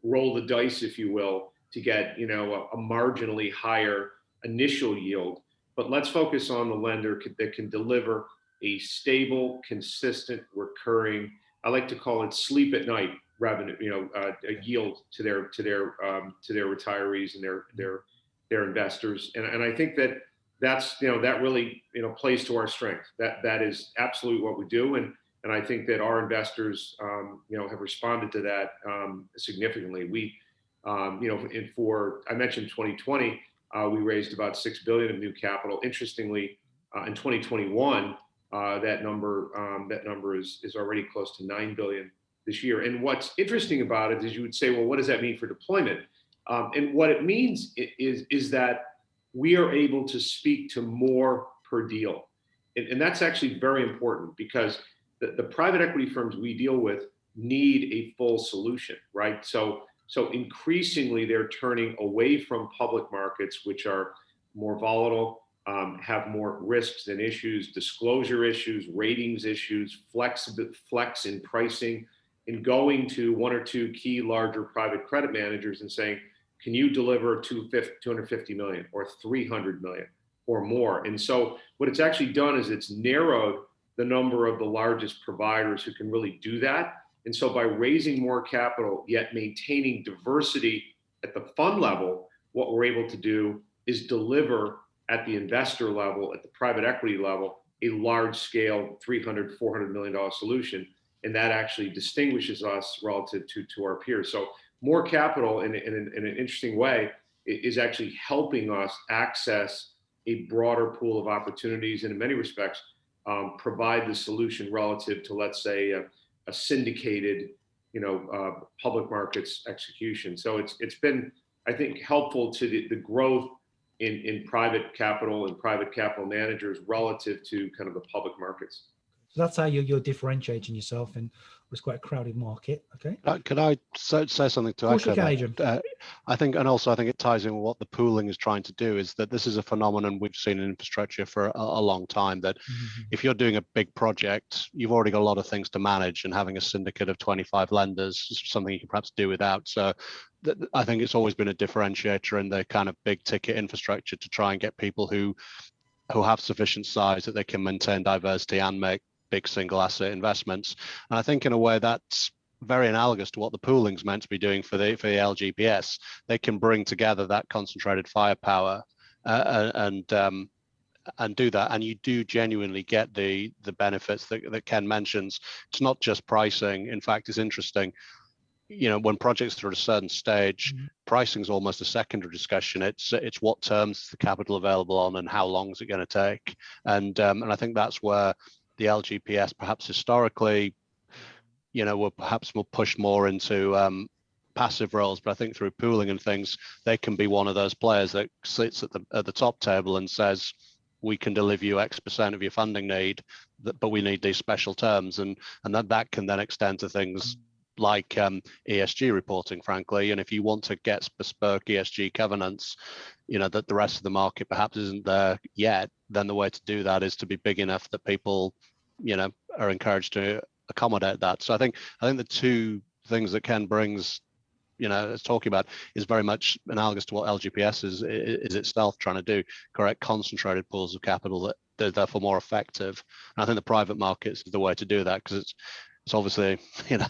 roll the dice, if you will, to get a marginally higher initial yield, but let's focus on the lender that can deliver a stable, consistent, recurring, I like to call it sleep at night revenue, a yield to their retirees and their investors, and I think that's that really plays to our strength. That is absolutely what we do, and I think that our investors have responded to that significantly. We I mentioned 2020, we raised about $6 billion of new capital. Interestingly, in 2021, that number is already close to $9 billion this year. And what's interesting about it is you would say, well, what does that mean for deployment? And what it means is that we are able to speak to more per deal. And that's actually very important, because the private equity firms we deal with need a full solution, right? So increasingly they're turning away from public markets, which are more volatile, have more risks and issues, disclosure issues, ratings issues, flex in pricing, and going to one or two key larger private credit managers and saying, can you deliver $250 million or $300 million or more? And so what it's actually done is it's narrowed the number of the largest providers who can really do that. And so by raising more capital, yet maintaining diversity at the fund level, what we're able to do is deliver at the investor level, at the private equity level, a large scale $300, $400 million solution. And that actually distinguishes us relative to our peers. So more capital in an interesting way is actually helping us access a broader pool of opportunities, and in many respects, provide the solution relative to, let's say, a syndicated, public markets execution. So it's been, I think, helpful to the growth in private capital and private capital managers relative to kind of the public markets. So that's how you're differentiating yourself in what's quite a crowded market. Okay. Could I say something to echo that? I think it ties in with what the pooling is trying to do, is that this is a phenomenon we've seen in infrastructure for a long time, that if you're doing a big project, you've already got a lot of things to manage, and having a syndicate of 25 lenders is something you can perhaps do without. So I think it's always been a differentiator in the kind of big ticket infrastructure to try and get people who have sufficient size that they can maintain diversity and make big single asset investments. And I think in a way that's very analogous to what the pooling's meant to be doing for the LGPS. They can bring together that concentrated firepower and do that, and you do genuinely get the benefits that Ken mentions. It's not just pricing. In fact, it's interesting, when projects are at a certain stage, pricing is almost a secondary discussion. It's what terms is the capital available on, and how long is it going to take, and I think that's where the LGPS perhaps historically, were perhaps more pushed more into passive roles, but I think through pooling and things, they can be one of those players that sits at the top table and says, we can deliver you X% of your funding need, but we need these special terms, and that can then extend to things like ESG reporting, frankly. And if you want to get bespoke ESG covenants, that the rest of the market perhaps isn't there yet, then the way to do that is to be big enough that people, are encouraged to accommodate that. So I think the two things that Ken brings, is talking about, is very much analogous to what LGPS is itself trying to do: correct concentrated pools of capital that they're therefore more effective. And I think the private markets is the way to do that, because it's obviously and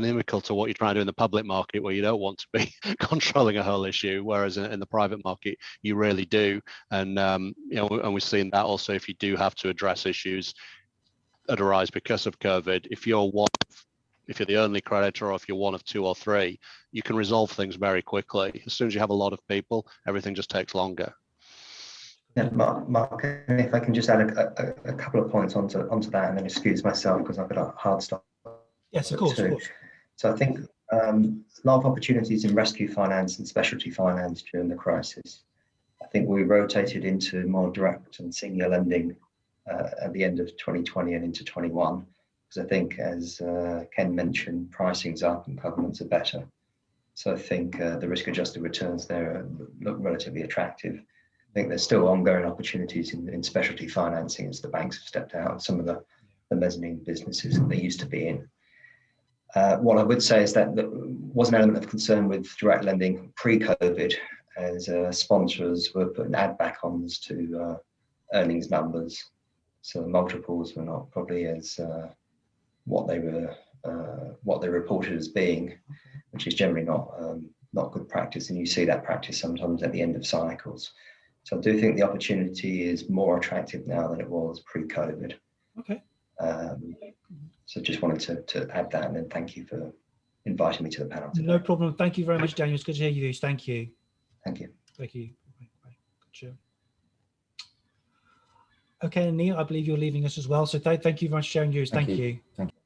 inimical to what you're trying to do in the public market, where you don't want to be controlling a whole issue, whereas in the private market you really do. And and we've seen that also, if you do have to address issues that arise because of COVID, if you're the only creditor, or if you're one of two or three, you can resolve things very quickly. As soon as you have a lot of people, everything just takes longer. Yeah, Mark, if I can just add a couple of points onto that, and then excuse myself because I've got a hard stop. Yes, of course. So I think a lot of opportunities in rescue finance and specialty finance during the crisis. I think we rotated into more direct and senior lending at the end of 2020 and into 21, because I think, as Ken mentioned, pricing's up and covenants are better. So I think the risk-adjusted returns there look relatively attractive. I think there's still ongoing opportunities in specialty financing as the banks have stepped out of some of the mezzanine businesses that they used to be in. What I would say is that there was an element of concern with direct lending pre-COVID, as sponsors were putting add-back-ons to earnings numbers. So the multiples were not probably as what they reported as being, which is generally not good practice. And you see that practice sometimes at the end of cycles. So I do think the opportunity is more attractive now than it was pre-COVID. Okay. So just wanted to add that, and then thank you for inviting me to the panel today. No problem. Thank you very much, Daniel. It's good to hear you. Thank you. Thank you. Thank you. Gotcha. Okay, Neil, I believe you're leaving us as well. So thank you very much for sharing yours. Thank you. Thank you.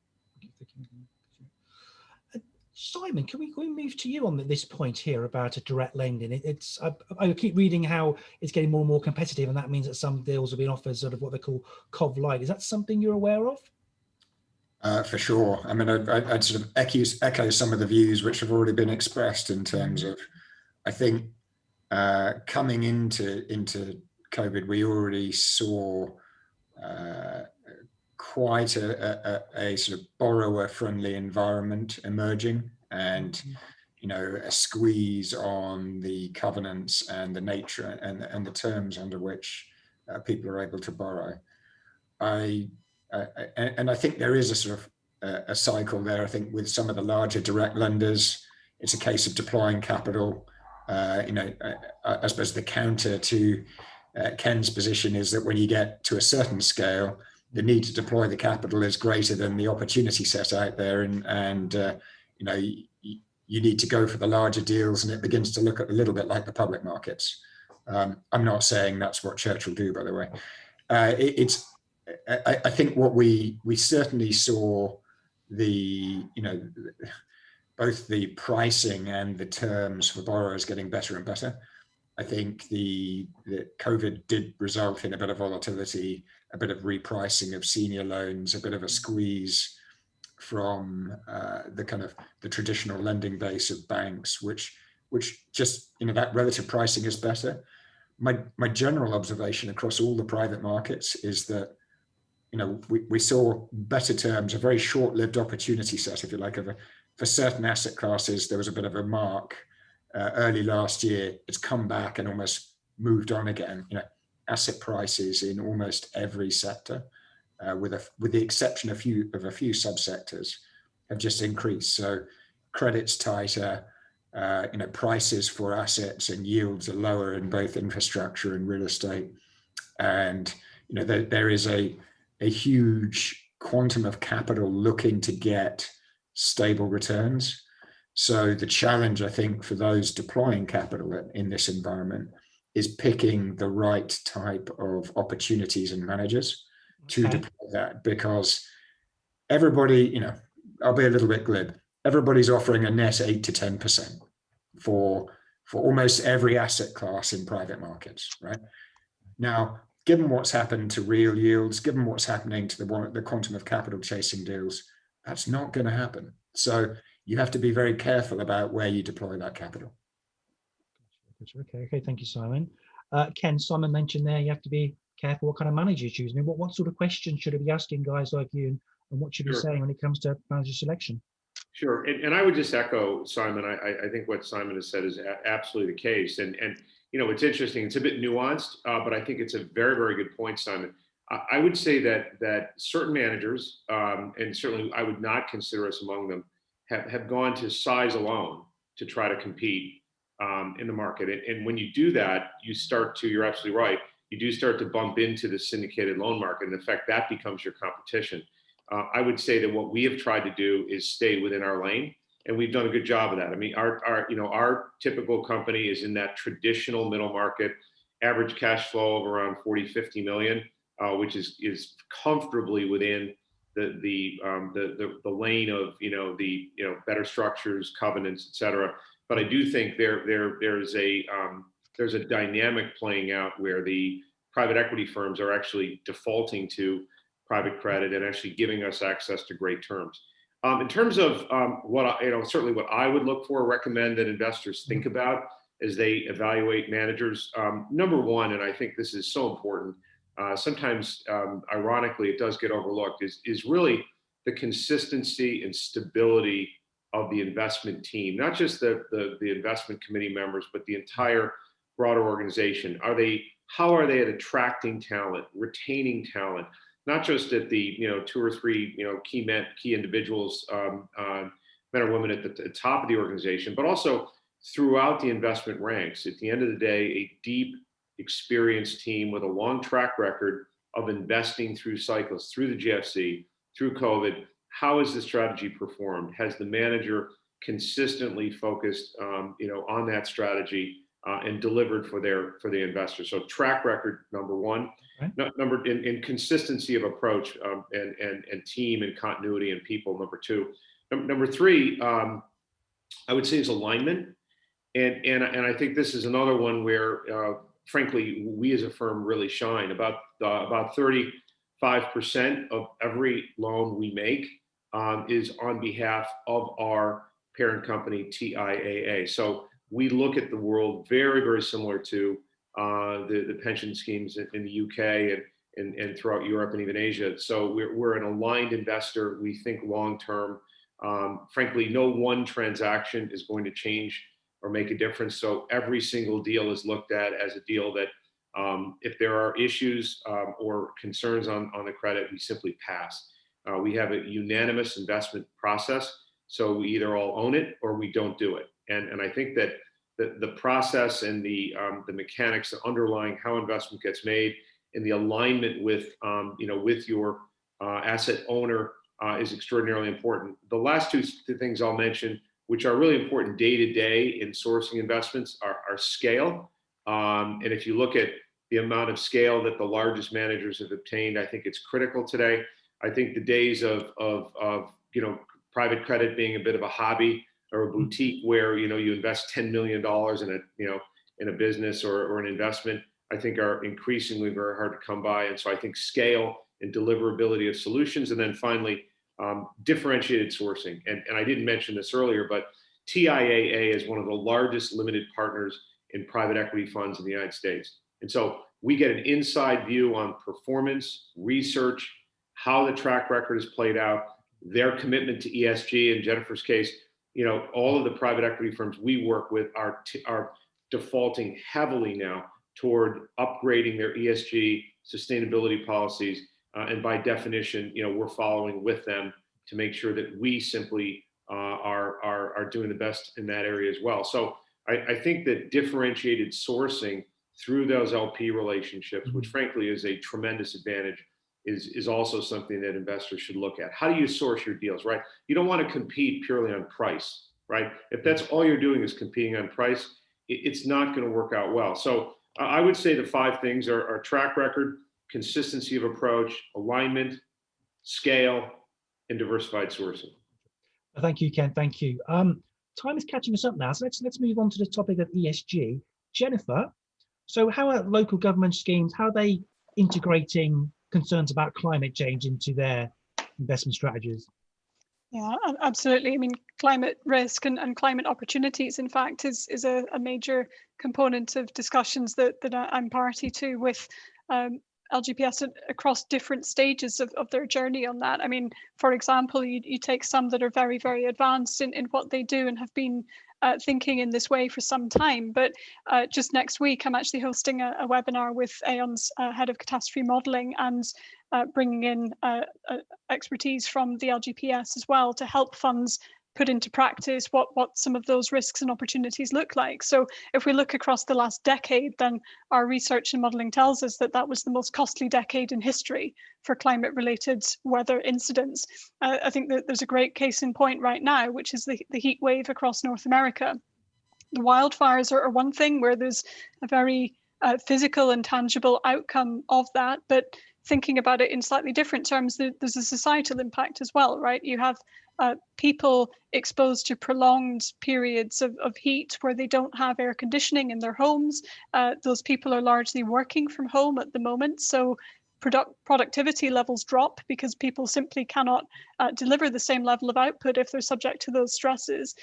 Simon, can we move to you on this point here about direct lending? I keep reading how it's getting more and more competitive, and that means that some deals are being offered sort of what they call COV light. Is that something you're aware of? For sure. I mean, I'd sort of echo some of the views which have already been expressed in terms of, I think, coming into COVID, we already saw quite a sort of borrower-friendly environment emerging, and a squeeze on the covenants and the nature and the terms under which people are able to borrow. And I think there is a sort of a cycle there. I think with some of the larger direct lenders, it's a case of deploying capital. I suppose the counter to Ken's position is that when you get to a certain scale, the need to deploy the capital is greater than the opportunity set out there, and you need to go for the larger deals, and it begins to look a little bit like the public markets. I'm not saying that's what Church will do, by the way. I think what we certainly saw, both the pricing and the terms for borrowers getting better and better. I think the COVID did result in a bit of volatility, a bit of repricing of senior loans, a bit of a squeeze from the traditional lending base of banks, which just, that relative pricing is better. My general observation across all the private markets is that, we saw better terms, a very short-lived opportunity set, if you like, for certain asset classes. There was a bit of a mark early last year. It's come back and almost moved on again. Asset prices in almost every sector, with the exception of a few subsectors, have just increased. So credit's tighter, prices for assets and yields are lower in both infrastructure and real estate, and there is a huge quantum of capital looking to get stable returns. So the challenge, I think, for those deploying capital in this environment is picking the right type of opportunities and managers to deploy that, because everybody, I'll be a little bit glib, everybody's offering a net 8 to 10% for almost every asset class in private markets, right? Now, given what's happened to real yields, given what's happening to the quantum of capital chasing deals, that's not going to happen. So you have to be very careful about where you deploy that capital. Okay, thank you, Simon. Ken, Simon mentioned there you have to be careful what kind of manager you choose. I mean, what sort of questions should I be asking guys like you, and what should you be saying when it comes to manager selection? Sure, and I would just echo Simon. I think what Simon has said is absolutely the case, and you know, it's interesting. It's a bit nuanced, but I think it's a very, very good point, Simon. I would say that certain managers, and certainly I would not consider us among them, have gone to size alone to try to compete in the market. And when you do that, you're absolutely right, you do start to bump into the syndicated loan market. And in fact, that becomes your competition. I would say that what we have tried to do is stay within our lane, and we've done a good job of that. I mean, our typical company is in that traditional middle market, average cash flow of around 40, 50 million, which is comfortably within the lane of the better structures, covenants, et cetera. But I do think there's a dynamic playing out where the private equity firms are actually defaulting to private credit and actually giving us access to great terms. In terms of certainly what I would look for, recommend that investors think about as they evaluate managers. Number one, and I think this is so important, sometimes ironically it does get overlooked, is really the consistency and stability of the investment team, not just the investment committee members, but the entire broader organization. How are they at attracting talent, retaining talent? Not just at the 2 or 3 key individuals, men or women at the top of the organization, but also throughout the investment ranks. At the end of the day, a deep, experienced team with a long track record of investing through cycles, through the GFC, through COVID. How has the strategy performed? Has the manager consistently focused on that strategy and delivered for the investors? So track record, number one. Right. In consistency of approach and team and continuity and people, number two. Number three, I would say is alignment. And I think this is another one where, frankly, we as a firm really shine. About 35% of every loan we make is on behalf of our parent company, TIAA. So we look at the world very, very similar to the pension schemes in the UK and throughout Europe and even Asia. So we're an aligned investor. We think long term. Frankly, no one transaction is going to change or make a difference. So every single deal is looked at as a deal that if there are issues or concerns on the credit, we simply pass. We have a unanimous investment process. So we either all own it or we don't do it. And I think that the process and the mechanics underlying how investment gets made and the alignment with your asset owner is extraordinarily important. The last two things I'll mention, which are really important day to day in sourcing investments, are scale. And if you look at the amount of scale that the largest managers have obtained, I think it's critical today. I think the days of private credit being a bit of a hobby or a boutique where you invest $10 million in a business or an investment, I think are increasingly very hard to come by. And so I think scale and deliverability of solutions, and then finally differentiated sourcing. And I didn't mention this earlier, but TIAA is one of the largest limited partners in private equity funds in the United States. And so we get an inside view on performance, research, how the track record is played out, their commitment to ESG. In Jennifer's case, all of the private equity firms we work with are defaulting heavily now toward upgrading their ESG sustainability policies. And by definition, we're following with them to make sure that we simply are doing the best in that area as well. So I think that differentiated sourcing through those LP relationships, which frankly is a tremendous advantage, is also something that investors should look at. How do you source your deals, right? You don't want to compete purely on price, right? If that's all you're doing is competing on price, it's not going to work out well. So I would say the 5 things are track record, consistency of approach, alignment, scale, and diversified sourcing. Thank you, Ken. Thank you. Time is catching us up now, so let's move on to the topic of ESG. Jennifer, so how are local government schemes, how are they integrating concerns about climate change into their investment strategies? Yeah, absolutely. I mean, climate risk and climate opportunities, in fact, is a major component of discussions that I'm party to with LGPS across different stages of their journey on that. I mean, for example, you take some that are very, very advanced in what they do and have been thinking in this way for some time. But just next week, I'm actually hosting a webinar with Aon's head of catastrophe modelling and bringing in expertise from the LGPS as well to help funds put into practice what some of those risks and opportunities look like. So if we look across the last decade, then our research and modelling tells us that that was the most costly decade in history for climate-related weather incidents. I think that there's a great case in point right now, which is the heat wave across North America. The wildfires are one thing where there's a very physical and tangible outcome of that, but thinking about it in slightly different terms, there's a societal impact as well, right? You have people exposed to prolonged periods of heat where they don't have air conditioning in their homes. Those people are largely working from home at the moment, so productivity levels drop because people simply cannot deliver the same level of output if they're subject to those stresses.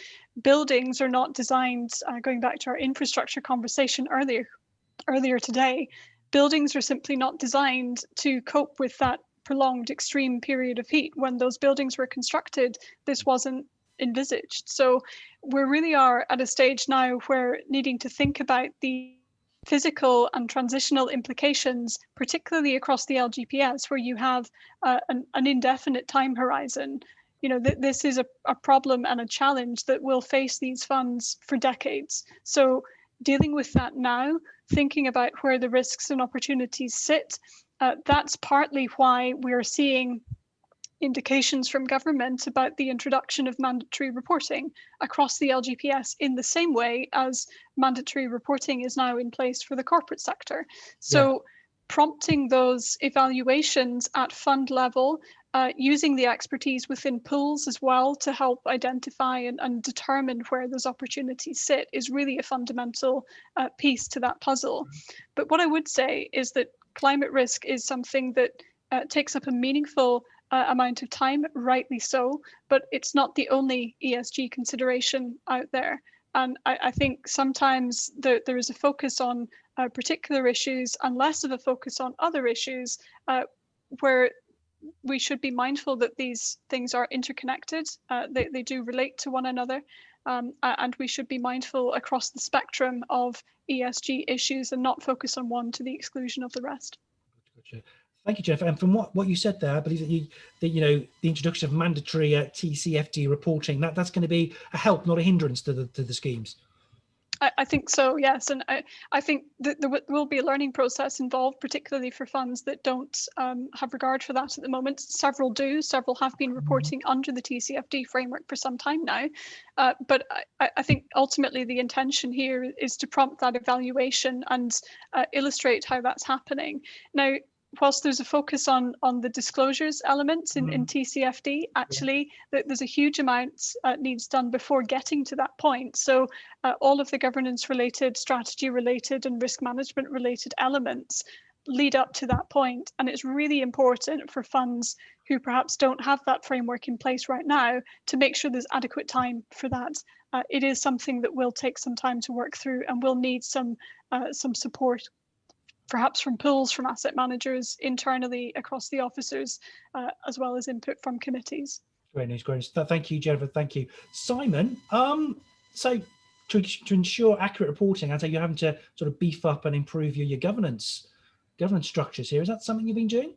Buildings are not designed, going back to our infrastructure conversation earlier today, buildings are simply not designed to cope with that prolonged extreme period of heat. When those buildings were constructed, this wasn't envisaged. So we really are at a stage now where needing to think about the physical and transitional implications, particularly across the LGPS, where you have an indefinite time horizon. You know, this is a problem and a challenge that will face these funds for decades. So dealing with that now, thinking about where the risks and opportunities sit, that's partly why we're seeing indications from government about the introduction of mandatory reporting across the LGPS in the same way as mandatory reporting is now in place for the corporate sector. So prompting those evaluations at fund level, using the expertise within pools as well to help identify and determine where those opportunities sit is really a fundamental piece to that puzzle. But what I would say is that climate risk is something that takes up a meaningful amount of time, rightly so, but it's not the only ESG consideration out there. And I think sometimes there is a focus on particular issues and less of a focus on other issues where we should be mindful that these things are interconnected. They do relate to one another. And we should be mindful across the spectrum of ESG issues and not focus on one to the exclusion of the rest. Gotcha. Thank you, Jeff. And from what you said there, I believe that the introduction of mandatory TCFD reporting, that's going to be a help, not a hindrance to the schemes. I think so, yes. And I think that there will be a learning process involved, particularly for funds that don't have regard for that at the moment. Several do. Several have been reporting under the TCFD framework for some time now. But I think ultimately the intention here is to prompt that evaluation and illustrate how that's happening. Now, whilst there's a focus on the disclosures elements in TCFD, actually there's a huge amount needs done before getting to that point. So all of the governance related, strategy related and risk management related elements lead up to that point. And it's really important for funds who perhaps don't have that framework in place right now to make sure there's adequate time for that. It is something that will take some time to work through and will need some support, perhaps from pools, from asset managers, internally across the officers, as well as input from committees. Great news, great news. Thank you, Jennifer. Thank you, Simon. So to ensure accurate reporting, I think you're having to sort of beef up and improve your governance structures here. Is that something you've been doing?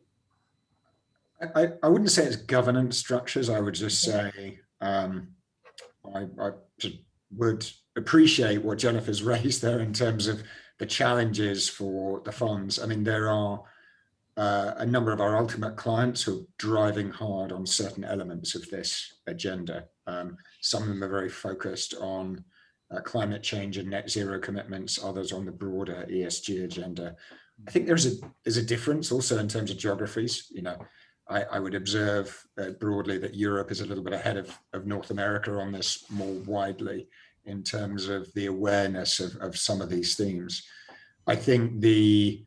I wouldn't say it's governance structures. I would just say I would appreciate what Jennifer's raised there in terms of the challenges for the funds. I mean, there are a number of our ultimate clients who are driving hard on certain elements of this agenda. Some of them are very focused on climate change and net zero commitments, others on the broader ESG agenda. I think there's a difference also in terms of geographies. You know, I would observe broadly that Europe is a little bit ahead of North America on this more widely in terms of the awareness of some of these themes. I think the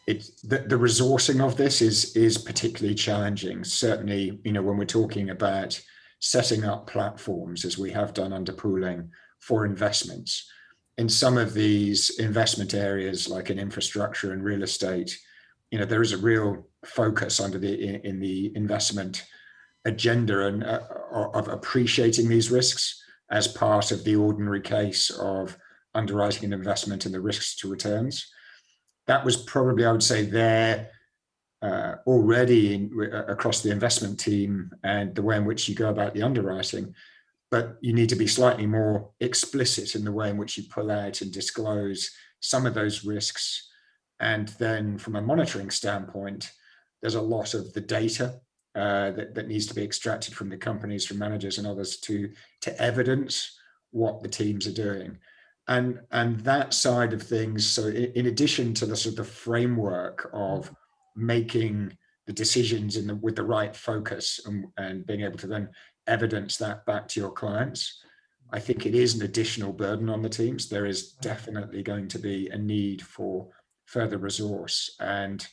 resourcing of this is particularly challenging. Certainly, when we're talking about setting up platforms, as we have done under pooling, for investments. In some of these investment areas, like in infrastructure and real estate, there is a real focus in the investment agenda and of appreciating these risks as part of the ordinary case of underwriting an investment and the risks to returns. That was probably, I would say, there already across the investment team and the way in which you go about the underwriting. But you need to be slightly more explicit in the way in which you pull out and disclose some of those risks. And then from a monitoring standpoint, there's a lot of the data that needs to be extracted from the companies, from managers and others to evidence what the teams are doing. And that side of things, so in addition to the sort of framework of making the decisions with the right focus and being able to then evidence that back to your clients, I think it is an additional burden on the teams. There is definitely going to be a need for further resource, and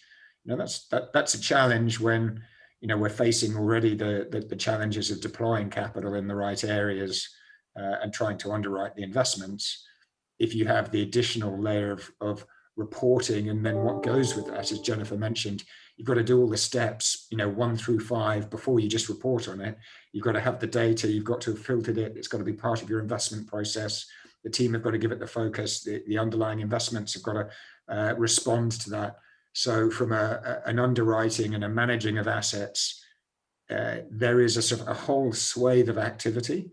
that's a challenge when we're facing already the challenges of deploying capital in the right areas and trying to underwrite the investments. If you have the additional layer of reporting, and then what goes with that, as Jennifer mentioned, you've got to do all the steps, 1 through 5 before you just report on it. You've got to have the data, you've got to have filtered it, it's got to be part of your investment process. The team have got to give it the focus, the underlying investments have got to respond to that. So from an underwriting and a managing of assets, there is a sort of a whole swathe of activity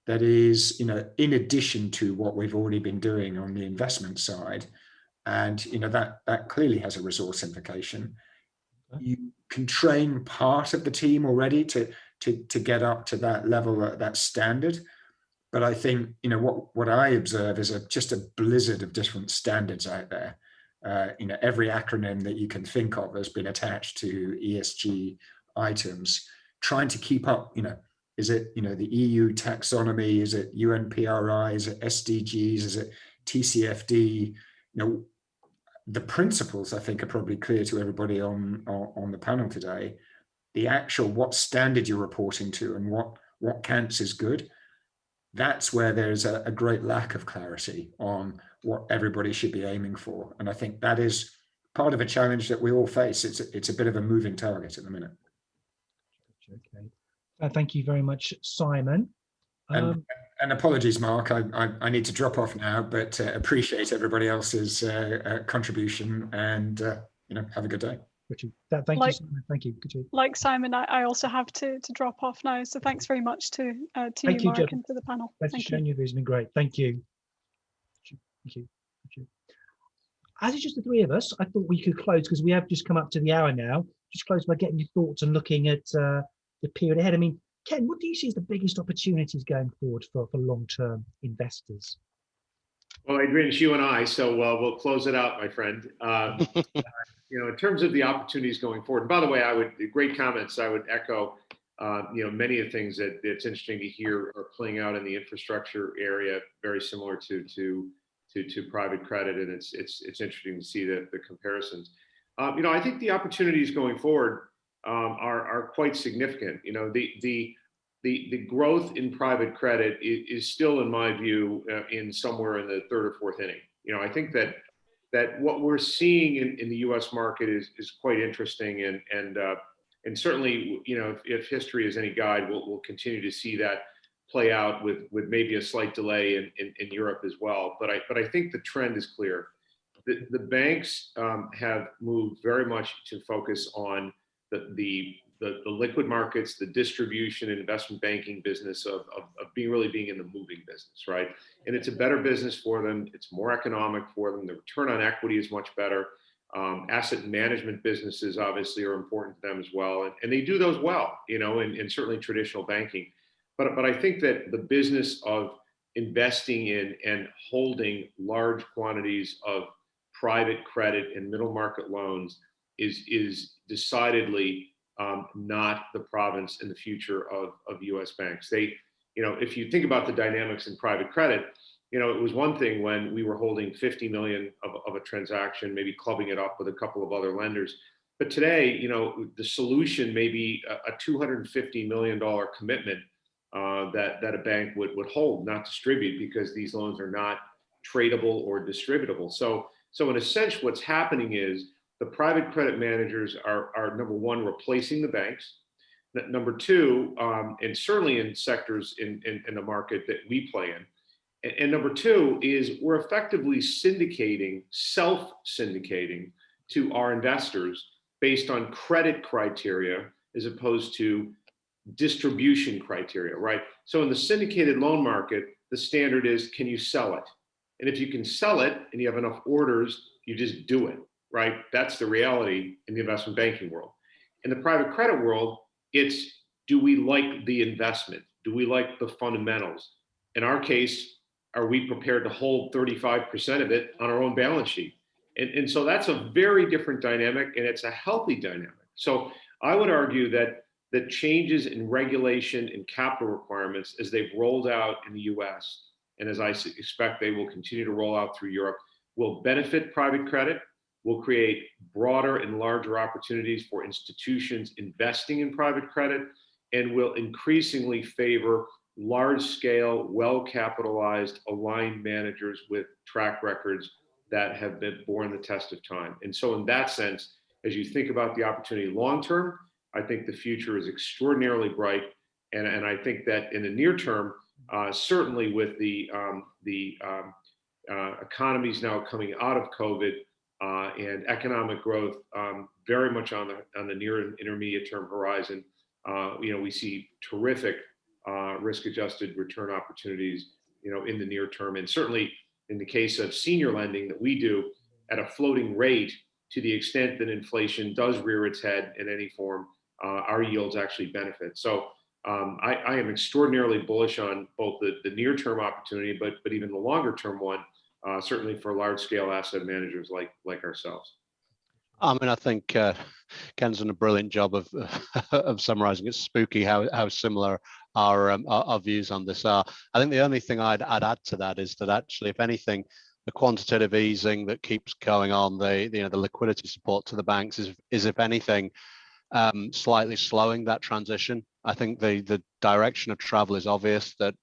that is, in addition to what we've already been doing on the investment side. And that clearly has a resource implication. You can train part of the team already to get up to that level, that standard. But I think what I observe is just a blizzard of different standards out there. Every acronym that you can think of has been attached to ESG items, trying to keep up. Is it the EU taxonomy? Is it UNPRI? Is it SDGs? Is it TCFD? The principles, I think, are probably clear to everybody on the panel today. The actual what standard you're reporting to and what counts as good, that's where there's a great lack of clarity on what everybody should be aiming for. And I think that is part of a challenge that we all face. It's a bit of a moving target at the minute. Okay. Thank you very much, Simon. And apologies, Mark, I need to drop off now, but appreciate everybody else's contribution, and have a good day. Thank you, Simon. Thank you. Good. Like Simon, I also have to drop off now. So thanks very much to you, Mark, Jeff, and to the panel. Thanks for sharing your views. It's been great. Thank you. Thank you. As it's just the three of us, I thought we could close, because we have just come up to the hour now. Just close by getting your thoughts and looking at the period ahead. I mean, Ken, what do you see as the biggest opportunities going forward for long-term investors? Well, Adrian, it's you and I, so we'll close it out, my friend. In terms of the opportunities going forward, and by the way, great comments. I would echo, many of the things that it's interesting to hear are playing out in the infrastructure area, very similar to private credit, and it's interesting to see the comparisons. I think the opportunities going forward are quite significant. The growth in private credit is still, in my view, in somewhere in the third or fourth inning. I think that what we're seeing in the U.S. market is quite interesting, and certainly, if history is any guide, we'll continue to see that play out with maybe a slight delay in Europe as well. But I think the trend is clear. The banks have moved very much to focus on the liquid markets, the distribution and investment banking business of really being in the moving business, right? And it's a better business for them. It's more economic for them. The return on equity is much better. Asset management businesses obviously are important to them as well. And they do those well, and certainly traditional banking. But I think that the business of investing in and holding large quantities of private credit and middle market loans is decidedly not the province and the future of U.S. banks. They, if you think about the dynamics in private credit, it was one thing when we were holding 50 million of a transaction, maybe clubbing it up with a couple of other lenders. But today, the solution may be a $250 million commitment that a bank would hold, not distribute, because these loans are not tradable or distributable. So in a sense, what's happening is the private credit managers are number one, replacing the banks. Number two, and certainly in sectors in the market that we play in. And number two is we're effectively syndicating, self-syndicating to our investors based on credit criteria as opposed to distribution criteria, right? So in the syndicated loan market, the standard is, can you sell it? And if you can sell it and you have enough orders, you just do it, right? That's the reality in the investment banking world. In the private credit world, it's, do we like the investment? Do we like the fundamentals? In our case, are we prepared to hold 35% of it on our own balance sheet? And so that's a very different dynamic, and it's a healthy dynamic. So I would argue that the changes in regulation and capital requirements as they've rolled out in the US, and as I expect they will continue to roll out through Europe, will benefit private credit, will create broader and larger opportunities for institutions investing in private credit, and will increasingly favor large-scale, well-capitalized, aligned managers with track records that have been borne the test of time. And so in that sense, as you think about the opportunity long-term, I think the future is extraordinarily bright. And I think that in the near term, certainly with the economies now coming out of COVID and economic growth very much on the near and intermediate term horizon, we see terrific risk-adjusted return opportunities, in the near term. And certainly in the case of senior lending that we do at a floating rate, to the extent that inflation does rear its head in any form, our yields actually benefit. So I am extraordinarily bullish on both the near-term opportunity, but even the longer-term one, certainly for large-scale asset managers like ourselves. I mean, I think Ken's done a brilliant job of summarising. It's spooky how similar our views on this are. I think the only thing I'd add to that is that actually, if anything, the quantitative easing that keeps going on, the liquidity support to the banks is if anything, slightly slowing that transition. I think the direction of travel is obvious, that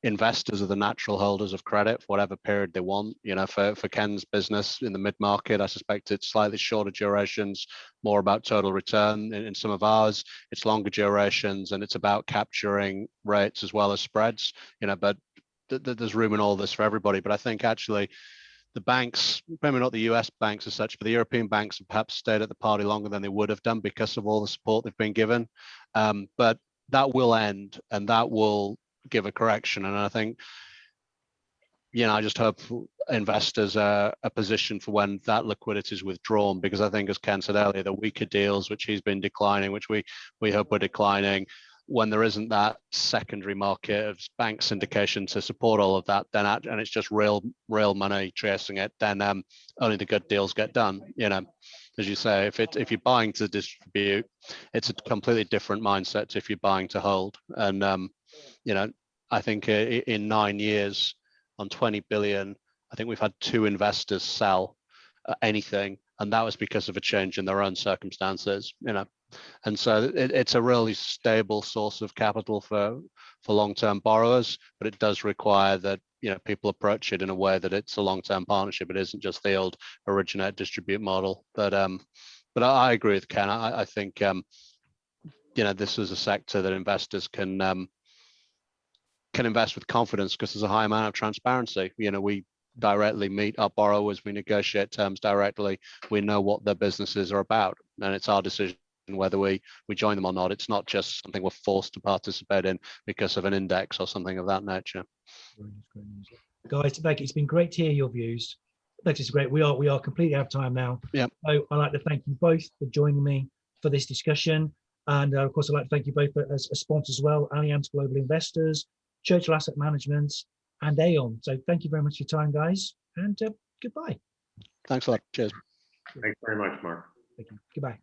investors are the natural holders of credit for whatever period they want. For Ken's business in the mid-market, I suspect it's slightly shorter durations, more about total return. In some of ours, it's longer durations, and it's about capturing rates as well as spreads. But there's room in all this for everybody. But I think actually the banks, maybe not the US banks as such, but the European banks have perhaps stayed at the party longer than they would have done because of all the support they've been given. But that will end, and that will give a correction. And I think, I just hope investors are positioned for when that liquidity is withdrawn, because I think, as Ken said earlier, the weaker deals, which he's been declining, which we hope are declining, when there isn't that secondary market of bank syndication to support all of that, then and it's just real money chasing it, then only the good deals get done. As you say, if you're buying to distribute, it's a completely different mindset to if you're buying to hold. And I think in 9 years on 20 billion, I think we've had 2 investors sell anything, and that was because of a change in their own circumstances. And so it's a really stable source of capital for long-term borrowers, but it does require that people approach it in a way that it's a long-term partnership. It isn't just the old originate distribute model. But I agree with Ken. I think this is a sector that investors can invest with confidence because there's a high amount of transparency. We directly meet our borrowers, we negotiate terms directly, we know what their businesses are about, and it's our decision whether we join them or not. It's not just something we're forced to participate in because of an index or something of that nature. Guys, thank you. It's been great to hear your views. This is great. We are completely out of time now. Yeah. So I'd like to thank you both for joining me for this discussion. And of course, I'd like to thank you both as sponsors as well, Allianz Global Investors, Churchill Asset Management, and Aon. So thank you very much for your time, guys, and goodbye. Thanks a lot. Cheers. Thanks very much, Mark. Thank you. Goodbye.